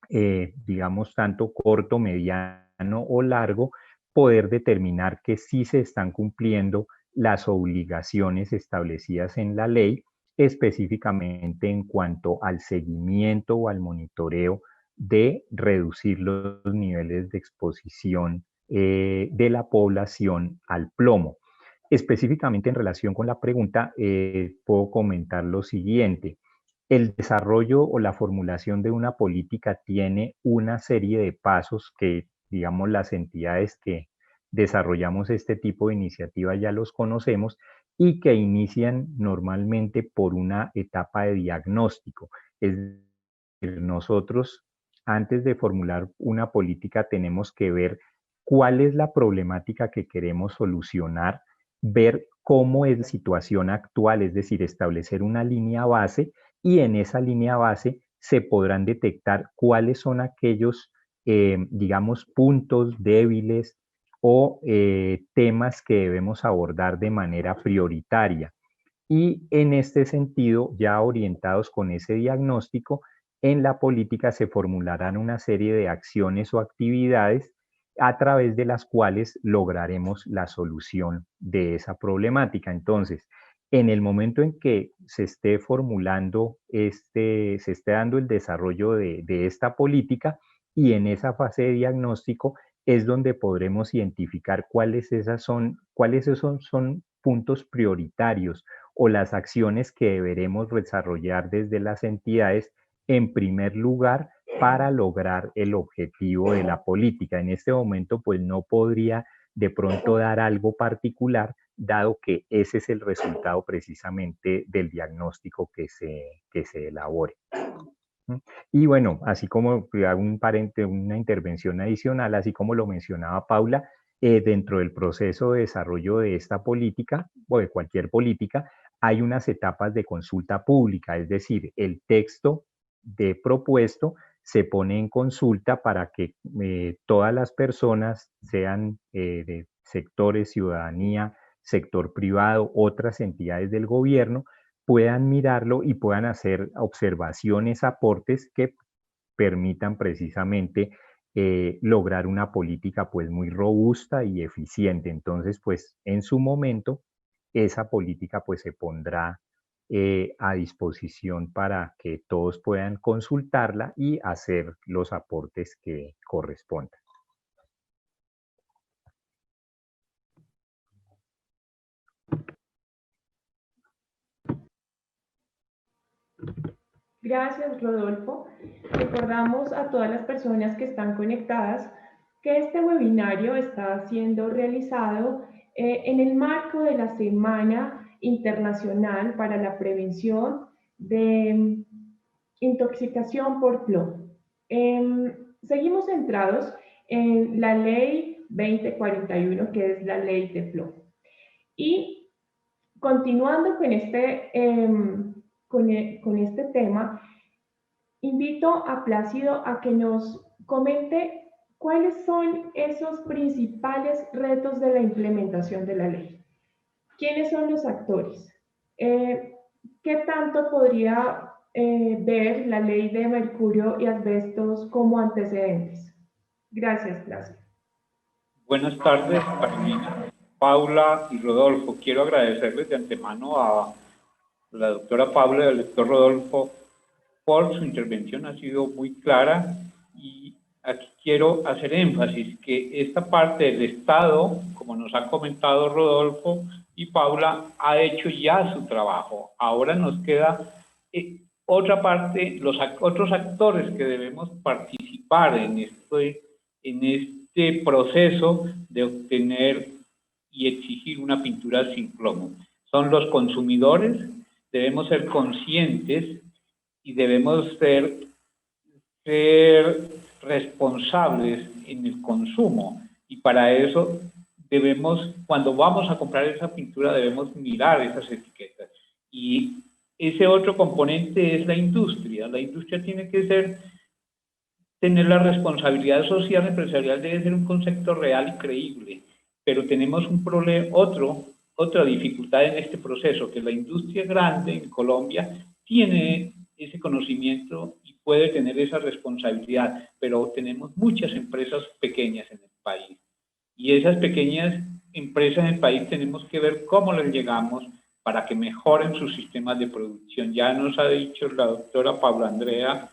Speaker 2: digamos, tanto corto, mediano o largo, poder determinar que sí se están cumpliendo las obligaciones establecidas en la ley, específicamente en cuanto al seguimiento o al monitoreo de reducir los niveles de exposición de la población al plomo. Específicamente en relación con la pregunta, puedo comentar lo siguiente. El desarrollo o la formulación de una política tiene una serie de pasos que, digamos, las entidades que desarrollamos este tipo de iniciativa ya los conocemos y que inician normalmente por una etapa de diagnóstico. Es decir, nosotros, antes de formular una política, tenemos que ver cuál es la problemática que queremos solucionar, ver cómo es la situación actual, es decir, establecer una línea base y en esa línea base se podrán detectar cuáles son aquellos, digamos, puntos débiles o temas que debemos abordar de manera prioritaria. Y en este sentido, ya orientados con ese diagnóstico, en la política se formularán una serie de acciones o actividades a través de las cuales lograremos la solución de esa problemática. Entonces, en el momento en que se esté formulando, se esté dando el desarrollo de esta política y en esa fase de diagnóstico es donde podremos identificar cuáles esos son puntos prioritarios o las acciones que deberemos desarrollar desde las entidades en primer lugar para lograr el objetivo de la política. En este momento, pues no podría de pronto dar algo particular, dado que ese es el resultado precisamente del diagnóstico que se elabore. Y bueno, así como hago una intervención adicional, así como lo mencionaba Paula, dentro del proceso de desarrollo de esta política o de cualquier política, hay unas etapas de consulta pública, es decir, el texto de propuesto se pone en consulta para que todas las personas, sean de sectores, ciudadanía, sector privado, otras entidades del gobierno, puedan mirarlo y puedan hacer observaciones, aportes que permitan precisamente lograr una política pues muy robusta y eficiente. Entonces, pues en su momento, esa política pues se pondrá a disposición para que todos puedan consultarla y hacer los aportes que correspondan.
Speaker 1: Gracias, Rodolfo. Recordamos a todas las personas que están conectadas que este webinario está siendo realizado en el marco de la Semana Internacional para la Prevención de Intoxicación por plomo. Seguimos centrados en la Ley 2041, que es la Ley de plomo. Y continuando con este tema, invito a Plácido a que nos comente cuáles son esos principales retos de la implementación de la ley. ¿Quiénes son los actores? ¿Qué tanto podría ver la ley de mercurio y asbestos como antecedentes? Gracias, Plácido.
Speaker 4: Buenas tardes, Carolina, Paula y Rodolfo. Quiero agradecerles de antemano a la doctora Paula y al doctor Rodolfo por su intervención. Ha sido muy clara y aquí quiero hacer énfasis que esta parte del Estado, como nos ha comentado Rodolfo y Paula, ha hecho ya su trabajo. Ahora nos queda otra parte, los otros actores que debemos participar en este proceso de obtener y exigir una pintura sin plomo. Son los consumidores. Debemos ser conscientes y debemos ser responsables en el consumo. Y para eso debemos, cuando vamos a comprar esa pintura, debemos mirar esas etiquetas. Y ese otro componente es la industria. La industria tiene que tener la responsabilidad social empresarial, debe ser un concepto real y creíble. Pero tenemos un problema, otra dificultad en este proceso, que la industria grande en Colombia tiene ese conocimiento y puede tener esa responsabilidad, pero tenemos muchas empresas pequeñas en el país. Y esas pequeñas empresas en el país tenemos que ver cómo les llegamos para que mejoren sus sistemas de producción. Ya nos ha dicho la doctora Paula Andrea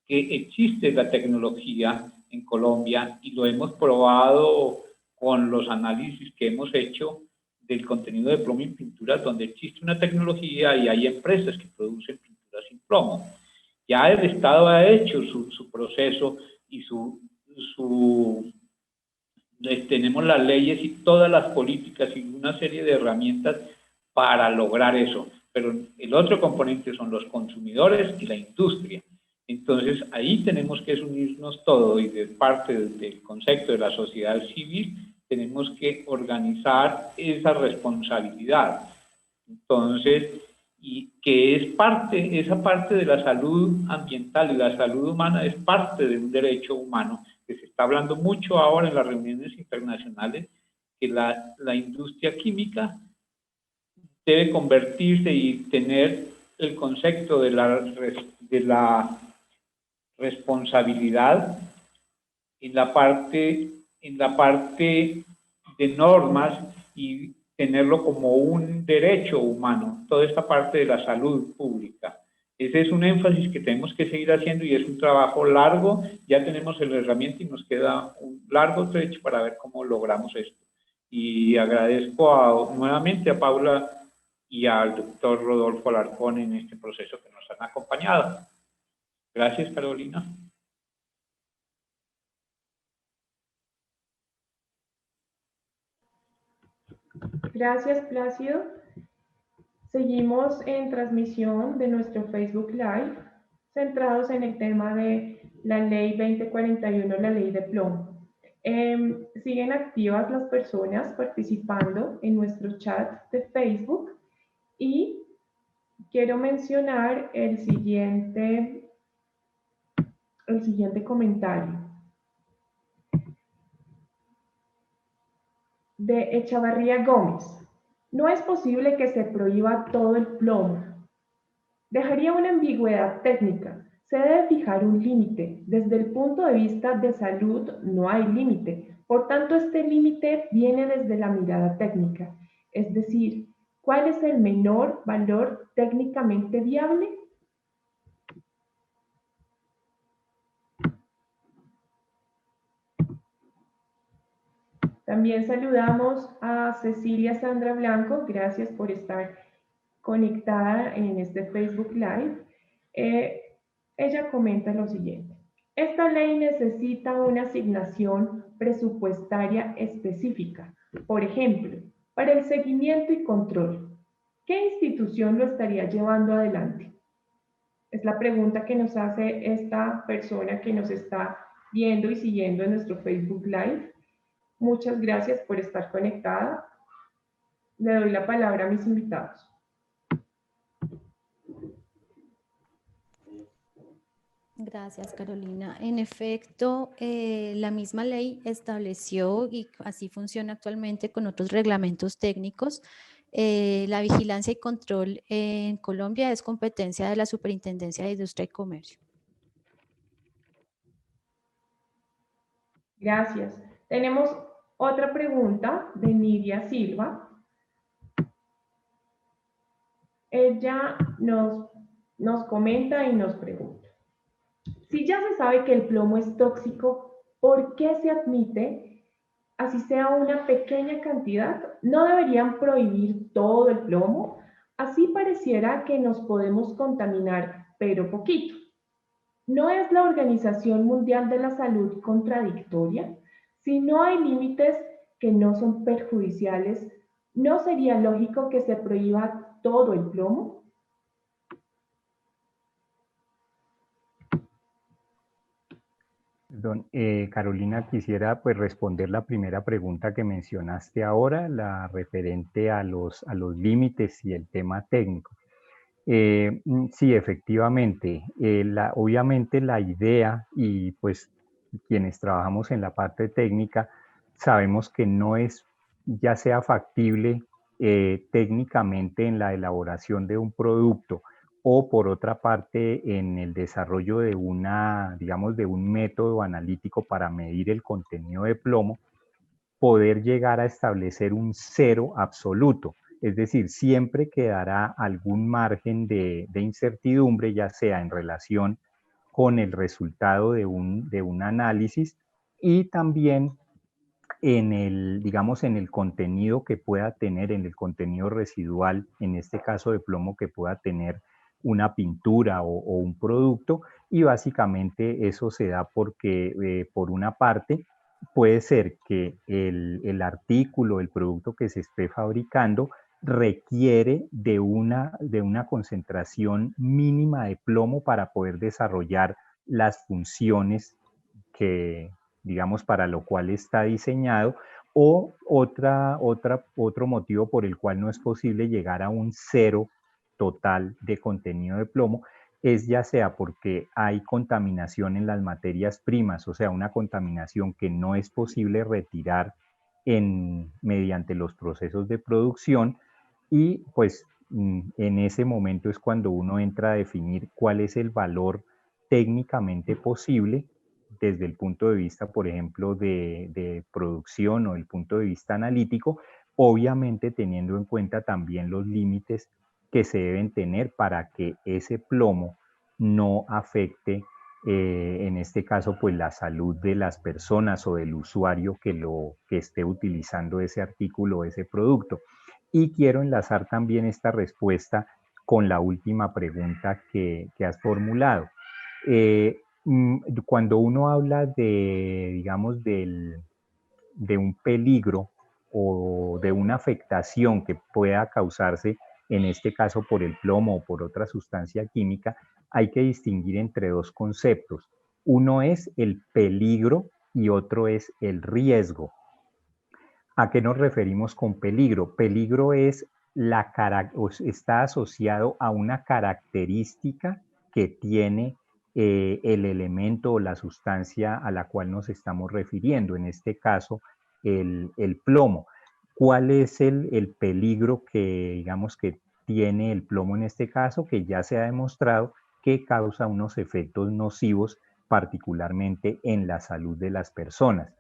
Speaker 4: que existe la tecnología en Colombia y lo hemos probado con los análisis que hemos hecho del contenido de plomo en pinturas, donde existe una tecnología y hay empresas que producen pinturas sin plomo. Ya el Estado ha hecho su proceso y tenemos las leyes y todas las políticas y una serie de herramientas para lograr eso. Pero el otro componente son los consumidores y la industria. Entonces, ahí tenemos que unirnos todos y de parte del concepto de la sociedad civil tenemos que organizar esa responsabilidad. Entonces, y que esa parte de la salud ambiental y la salud humana es parte de un derecho humano, que se está hablando mucho ahora en las reuniones internacionales, que la industria química debe convertirse y tener el concepto de la responsabilidad en la parte de normas y tenerlo como un derecho humano, toda esta parte de la salud pública. Ese es un énfasis que tenemos que seguir haciendo y es un trabajo largo. Ya tenemos la herramienta y nos queda un largo trecho para ver cómo logramos esto. Y agradezco nuevamente a Paula y al doctor Rodolfo Alarcón en este proceso que nos han acompañado. Gracias, Carolina.
Speaker 1: Gracias, Plácido. Seguimos en transmisión de nuestro Facebook Live. centrados en el tema de la ley 2041, la ley de plomo. Siguen activas las personas participando en nuestro chat de Facebook y quiero mencionar el siguiente comentario de Echavarría Gómez. No es posible que se prohíba todo el plomo. Dejaría una ambigüedad técnica. Se debe fijar un límite. Desde el punto de vista de salud no hay límite. Por tanto, este límite viene desde la mirada técnica. Es decir, ¿cuál es el menor valor técnicamente viable? También saludamos a Cecilia Sandra Blanco. Gracias por estar conectada en este Facebook Live. Ella comenta lo siguiente. Esta ley necesita una asignación presupuestaria específica. Por ejemplo, para el seguimiento y control. ¿Qué institución lo estaría llevando adelante? Es la pregunta que nos hace esta persona que nos está viendo y siguiendo en nuestro Facebook Live. Muchas gracias por estar conectada. Le doy la palabra a mis invitados.
Speaker 3: Gracias, Carolina. En efecto, la misma ley estableció, y así funciona actualmente con otros reglamentos técnicos, la vigilancia y control en Colombia es competencia de la Superintendencia de Industria y Comercio.
Speaker 1: Gracias. Tenemos otra pregunta de Nidia Silva. Ella nos comenta y nos pregunta. Si ya se sabe que el plomo es tóxico, ¿por qué se admite, así sea una pequeña cantidad? ¿No deberían prohibir todo el plomo? Así pareciera que nos podemos contaminar, pero poquito. ¿No es la Organización Mundial de la Salud contradictoria? Si no hay límites que no son perjudiciales, ¿no sería lógico que se prohíba todo el plomo?
Speaker 2: Carolina, quisiera pues responder la primera pregunta que mencionaste ahora, la referente a los límites y el tema técnico. Sí, efectivamente, obviamente la idea y pues quienes trabajamos en la parte técnica sabemos que no es ya sea factible técnicamente en la elaboración de un producto o por otra parte en el desarrollo de digamos, de un método analítico para medir el contenido de plomo, poder llegar a establecer un cero absoluto. Es decir, siempre quedará algún margen de incertidumbre, ya sea en relación con el resultado de un análisis y también en digamos, en el contenido que pueda tener, en el contenido residual, en este caso de plomo, que pueda tener una pintura o un producto, y básicamente eso se da porque, por una parte, puede ser que el artículo, el producto que se esté fabricando requiere de una concentración mínima de plomo para poder desarrollar las funciones que, digamos, para lo cual está diseñado, o otro motivo por el cual no es posible llegar a un cero total de contenido de plomo, es ya sea porque hay contaminación en las materias primas, o sea, una contaminación que no es posible retirar mediante los procesos de producción, y pues en ese momento es cuando uno entra a definir cuál es el valor técnicamente posible desde el punto de vista, por ejemplo, de producción o el punto de vista analítico, obviamente teniendo en cuenta también los límites que se deben tener para que ese plomo no afecte, en este caso, pues la salud de las personas o del usuario que esté utilizando ese artículo o ese producto. Y quiero enlazar también esta respuesta con la última pregunta que has formulado. Cuando uno habla digamos, de un peligro o de una afectación que pueda causarse, en este caso por el plomo o por otra sustancia química, hay que distinguir entre dos conceptos. Uno es el peligro y otro es el riesgo. ¿A qué nos referimos con peligro? Peligro es está asociado a una característica que tiene el elemento o la sustancia a la cual nos estamos refiriendo, en este caso el plomo. ¿Cuál es el peligro que, digamos, que tiene el plomo en este caso? Que ya se ha demostrado que causa unos efectos nocivos, particularmente en la salud de las personas.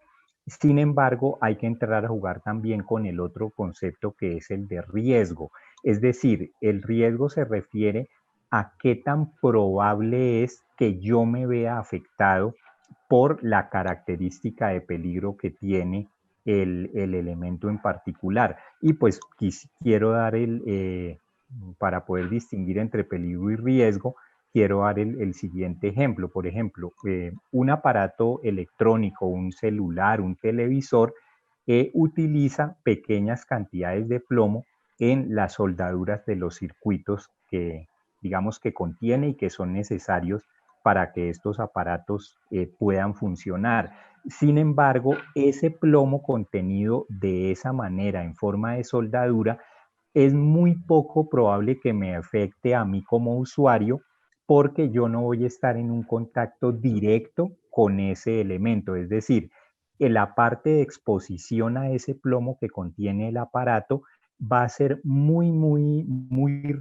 Speaker 2: Sin embargo, hay que entrar a jugar también con el otro concepto que es el de riesgo. Es decir, el riesgo se refiere a qué tan probable es que yo me vea afectado por la característica de peligro que tiene el elemento en particular. Y pues quiero dar para poder distinguir entre peligro y riesgo, quiero dar el siguiente ejemplo. Por ejemplo, un aparato electrónico, un celular, un televisor, utiliza pequeñas cantidades de plomo en las soldaduras de los circuitos que, digamos, que contiene y que son necesarios para que estos aparatos puedan funcionar. Sin embargo, ese plomo contenido de esa manera, en forma de soldadura, es muy poco probable que me afecte a mí como usuario, porque yo no voy a estar en un contacto directo con ese elemento. Es decir, en la parte de exposición a ese plomo que contiene el aparato va a ser muy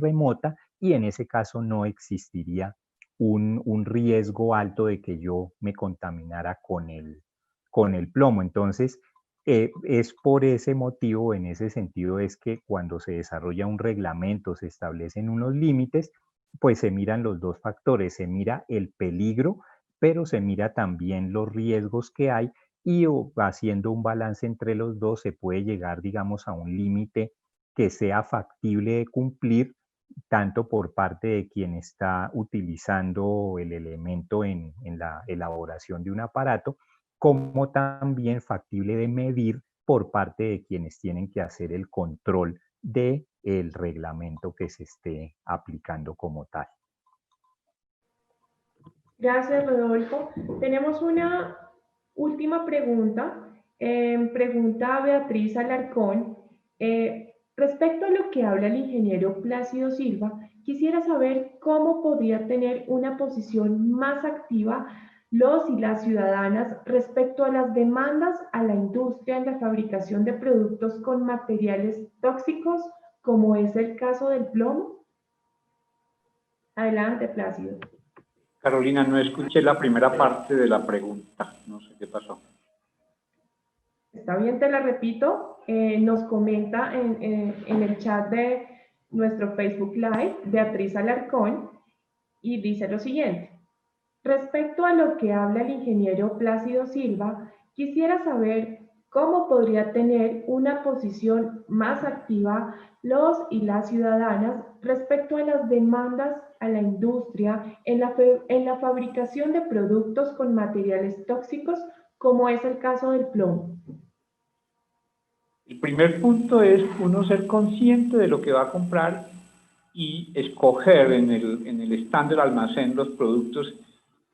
Speaker 2: remota, y en ese caso no existiría un riesgo alto de que yo me contaminara con el plomo. Entonces, es por ese motivo, en ese sentido, es que cuando se desarrolla un reglamento, se establecen unos límites, pues se miran los dos factores, se mira el peligro, pero se mira también los riesgos que hay, y haciendo un balance entre los dos se puede llegar, digamos, a un límite que sea factible de cumplir, tanto por parte de quien está utilizando el elemento en la elaboración de un aparato, como también factible de medir por parte de quienes tienen que hacer el control del reglamento que se esté aplicando como tal.
Speaker 1: Gracias, Rodolfo. Tenemos una última pregunta. Pregunta Beatriz Alarcón. Respecto a lo que habla el ingeniero Plácido Silva, quisiera saber cómo podría tener una posición más activa los y las ciudadanas respecto a las demandas a la industria en la fabricación de productos con materiales tóxicos, como es el caso del plomo. Adelante, Plácido.
Speaker 4: Carolina, no escuché la primera parte de la pregunta, no sé qué pasó.
Speaker 1: Está bien, te la repito. Nos comenta en el chat de nuestro Facebook Live Beatriz Alarcón y dice lo siguiente. Respecto a lo que habla el ingeniero Plácido Silva, quisiera saber cómo podría tener una posición más activa los y las ciudadanas respecto a las demandas a la industria en la fabricación de productos con materiales tóxicos, como es el caso del plomo.
Speaker 4: El primer punto es uno ser consciente de lo que va a comprar y escoger en el stand del almacén los productos.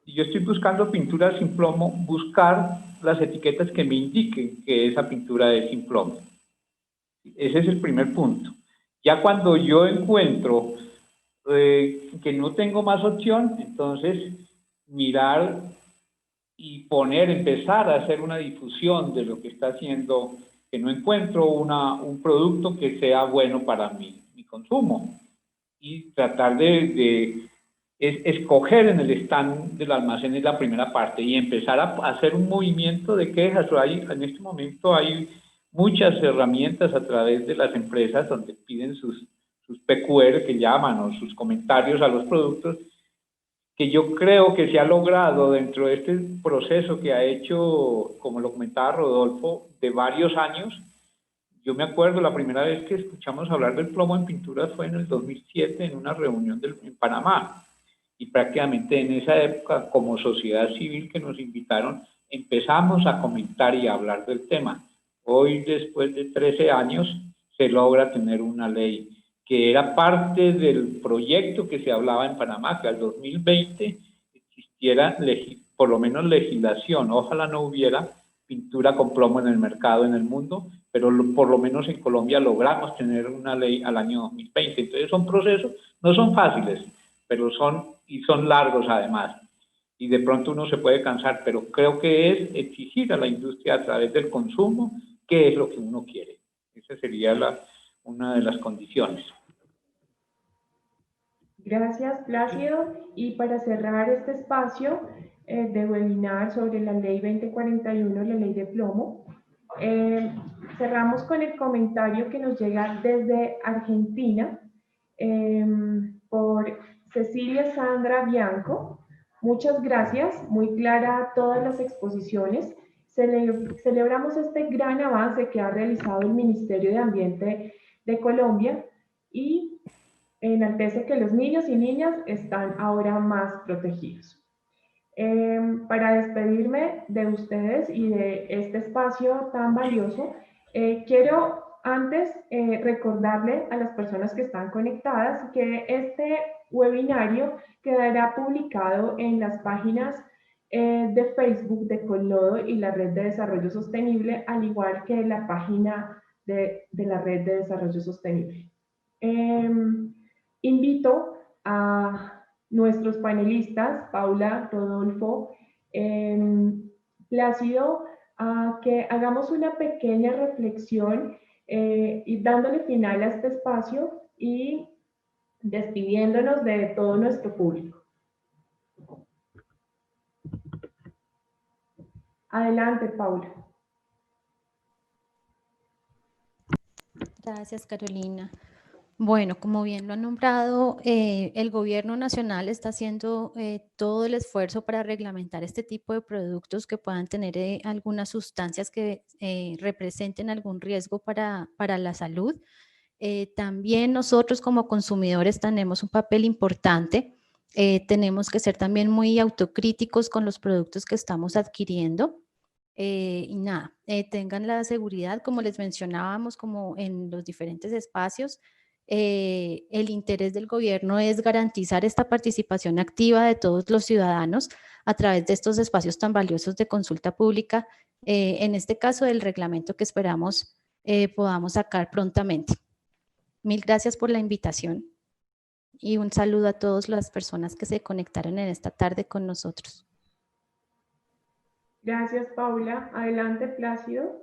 Speaker 4: Si yo estoy buscando pintura sin plomo, buscar las etiquetas que me indiquen que esa pintura es sin plomo. Ese es el primer punto. Ya cuando yo encuentro que no tengo más opción, entonces mirar y empezar a hacer una difusión de lo que está haciendo, que no encuentro un producto que sea bueno para mi consumo, y tratar de escoger en el stand del almacén es la primera parte, y empezar a hacer un movimiento de quejas. En este momento hay muchas herramientas a través de las empresas donde piden sus PQR que llaman, o sus comentarios a los productos, que yo creo que se ha logrado dentro de este proceso que ha hecho, como lo comentaba Rodolfo, de varios años. Yo me acuerdo la primera vez que escuchamos hablar del plomo en pinturas fue en el 2007 en una reunión en Panamá, y prácticamente en esa época, como sociedad civil que nos invitaron, empezamos a comentar y a hablar del tema. Hoy, después de 13 años, se logra tener una ley que era parte del proyecto que se hablaba en Panamá, que al 2020 existiera por lo menos legislación. Ojalá no hubiera pintura con plomo en el mercado en el mundo, pero por lo menos en Colombia logramos tener una ley al año 2020. Entonces son procesos, no son fáciles, pero son largos además. Y de pronto uno se puede cansar, pero creo que es exigir a la industria a través del consumo qué es lo que uno quiere. Esa sería una de las condiciones.
Speaker 1: Gracias, Plácido. Y para cerrar este espacio de webinar sobre la Ley 2041, la Ley de Plomo, cerramos con el comentario que nos llega desde Argentina por Cecilia Sandra Bianco. Muchas gracias, muy clara todas las exposiciones. Celebramos este gran avance que ha realizado el Ministerio de Ambiente de Colombia y enaltece que los niños y niñas están ahora más protegidos. Para despedirme de ustedes y de este espacio tan valioso, quiero antes recordarle a las personas que están conectadas que este webinario quedará publicado en las páginas de Facebook de Collodo y la Red de Desarrollo Sostenible, al igual que la página de la Red de Desarrollo Sostenible. Invito a nuestros panelistas, Paula, Rodolfo, Plácido, a que hagamos una pequeña reflexión y dándole final a este espacio y despidiéndonos de todo nuestro público. Adelante, Paula.
Speaker 3: Gracias, Carolina. Bueno, como bien lo han nombrado, el gobierno nacional está haciendo todo el esfuerzo para reglamentar este tipo de productos que puedan tener algunas sustancias que representen algún riesgo para la salud. También nosotros como consumidores tenemos un papel importante. Tenemos que ser también muy autocríticos con los productos que estamos adquiriendo. Y nada, tengan la seguridad, como les mencionábamos, como en los diferentes espacios, el interés del gobierno es garantizar esta participación activa de todos los ciudadanos a través de estos espacios tan valiosos de consulta pública, en este caso del reglamento que esperamos podamos sacar prontamente. Mil gracias por la invitación y un saludo a todas las personas que se conectaron en esta tarde con nosotros.
Speaker 1: Gracias, Paula. Adelante, Plácido.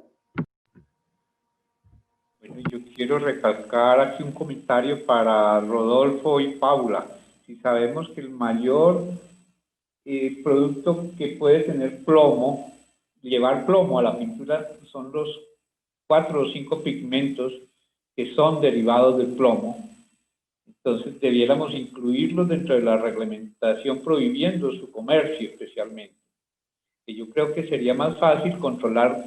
Speaker 4: Bueno, yo quiero recalcar aquí un comentario para Rodolfo y Paula. Si sabemos que el mayor producto que puede tener plomo, llevar plomo a la pintura, son los 4 o 5 pigmentos que son derivados del plomo. Entonces debiéramos incluirlos dentro de la reglamentación prohibiendo su comercio especialmente. Y yo creo que sería más fácil controlar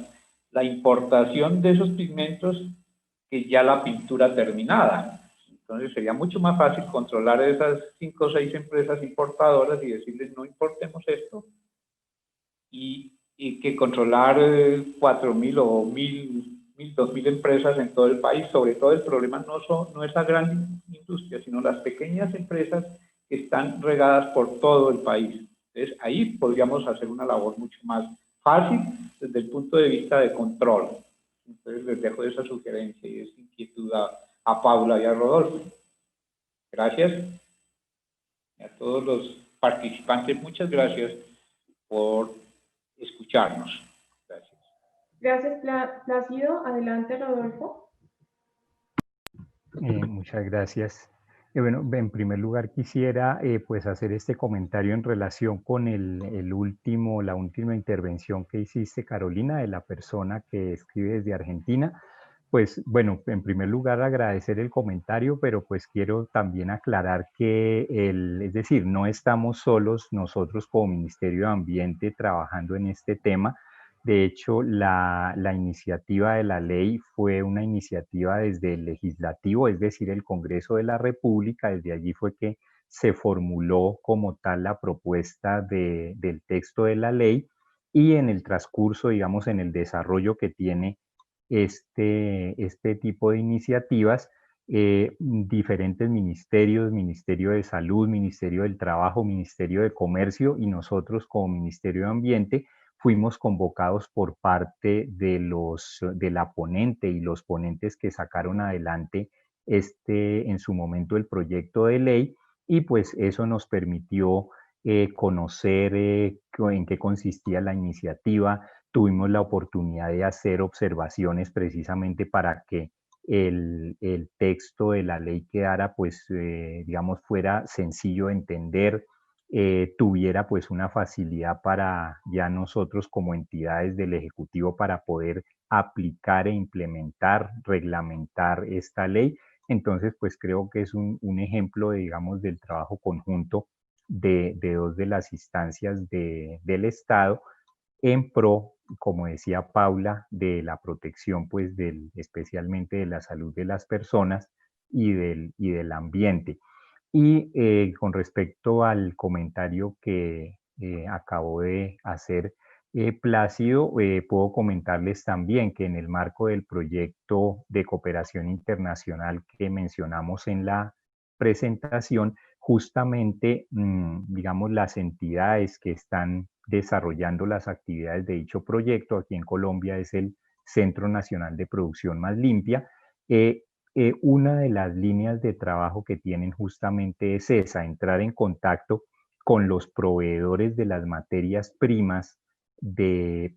Speaker 4: la importación de esos pigmentos que ya la pintura terminada. Entonces sería mucho más fácil controlar esas 5 o 6 empresas importadoras y decirles no importemos esto y que controlar 4.000 o 1.000, 2.000 empresas en todo el país. Sobre todo el problema no es la gran industria, sino las pequeñas empresas que están regadas por todo el país. Entonces ahí podríamos hacer una labor mucho más fácil desde el punto de vista de control. Entonces les dejo esa sugerencia y esa inquietud a Paula y a Rodolfo. Gracias. Y a todos los participantes, muchas gracias por escucharnos. Gracias.
Speaker 1: Gracias, Plácido. Adelante, Rodolfo.
Speaker 2: Muchas gracias. Bueno, en primer lugar quisiera pues hacer este comentario en relación con la última intervención que hiciste, Carolina, de la persona que escribe desde Argentina. Pues bueno, en primer lugar agradecer el comentario, pero pues quiero también aclarar que es decir, no estamos solos nosotros como Ministerio de Ambiente trabajando en este tema. De hecho, la iniciativa de la ley fue una iniciativa desde el legislativo, es decir, el Congreso de la República. Desde allí fue que se formuló como tal la propuesta del texto de la ley, y en el transcurso, digamos, en el desarrollo que tiene este tipo de iniciativas, diferentes ministerios, Ministerio de Salud, Ministerio del Trabajo, Ministerio de Comercio y nosotros como Ministerio de Ambiente fuimos convocados por parte de la ponente y los ponentes que sacaron adelante en su momento el proyecto de ley, y pues eso nos permitió conocer en qué consistía la iniciativa. Tuvimos la oportunidad de hacer observaciones precisamente para que el texto de la ley quedara, pues, digamos, fuera sencillo de entender, tuviera pues una facilidad para ya nosotros como entidades del Ejecutivo para poder aplicar e implementar, reglamentar esta ley. Entonces, pues creo que es un ejemplo, digamos, del trabajo conjunto de dos de las instancias del Estado en pro, como decía Paula, de la protección, pues, especialmente de la salud de las personas y del ambiente. Y con respecto al comentario que acabó de hacer Plácido, puedo comentarles también que en el marco del proyecto de cooperación internacional que mencionamos en la presentación, justamente, digamos, las entidades que están desarrollando las actividades de dicho proyecto, aquí en Colombia es el Centro Nacional de Producción Más Limpia. Una de las líneas de trabajo que tienen justamente es esa, entrar en contacto con los proveedores de las materias primas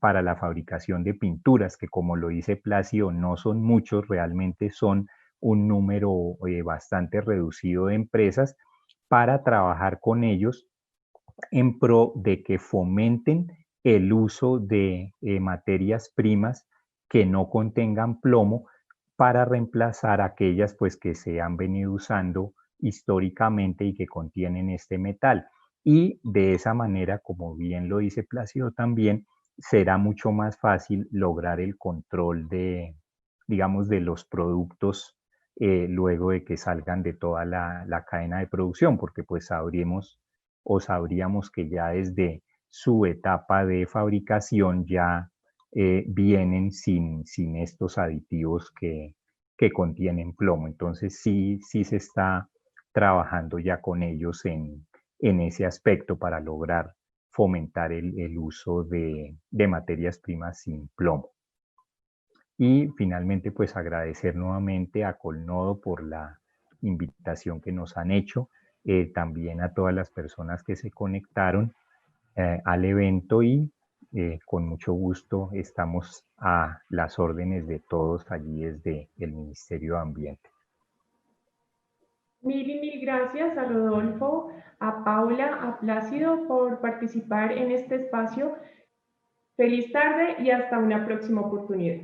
Speaker 2: para la fabricación de pinturas, que como lo dice Plácido, no son muchos, realmente son un número bastante reducido de empresas, para trabajar con ellos en pro de que fomenten el uso de materias primas que no contengan plomo, para reemplazar aquellas pues que se han venido usando históricamente y que contienen este metal. Y de esa manera, como bien lo dice Plácido también, será mucho más fácil lograr el control digamos, de los productos luego de que salgan de toda la cadena de producción, porque pues sabríamos que ya desde su etapa de fabricación ya vienen sin estos aditivos que contienen plomo. Entonces sí se está trabajando ya con ellos en ese aspecto para lograr fomentar el uso de materias primas sin plomo. Y finalmente, pues agradecer nuevamente a Colnodo por la invitación que nos han hecho, también a todas las personas que se conectaron al evento, y con mucho gusto estamos a las órdenes de todos allí desde el Ministerio de Ambiente.
Speaker 1: Mil gracias a Rodolfo, a Paula, a Plácido por participar en este espacio. Feliz tarde y hasta una próxima oportunidad.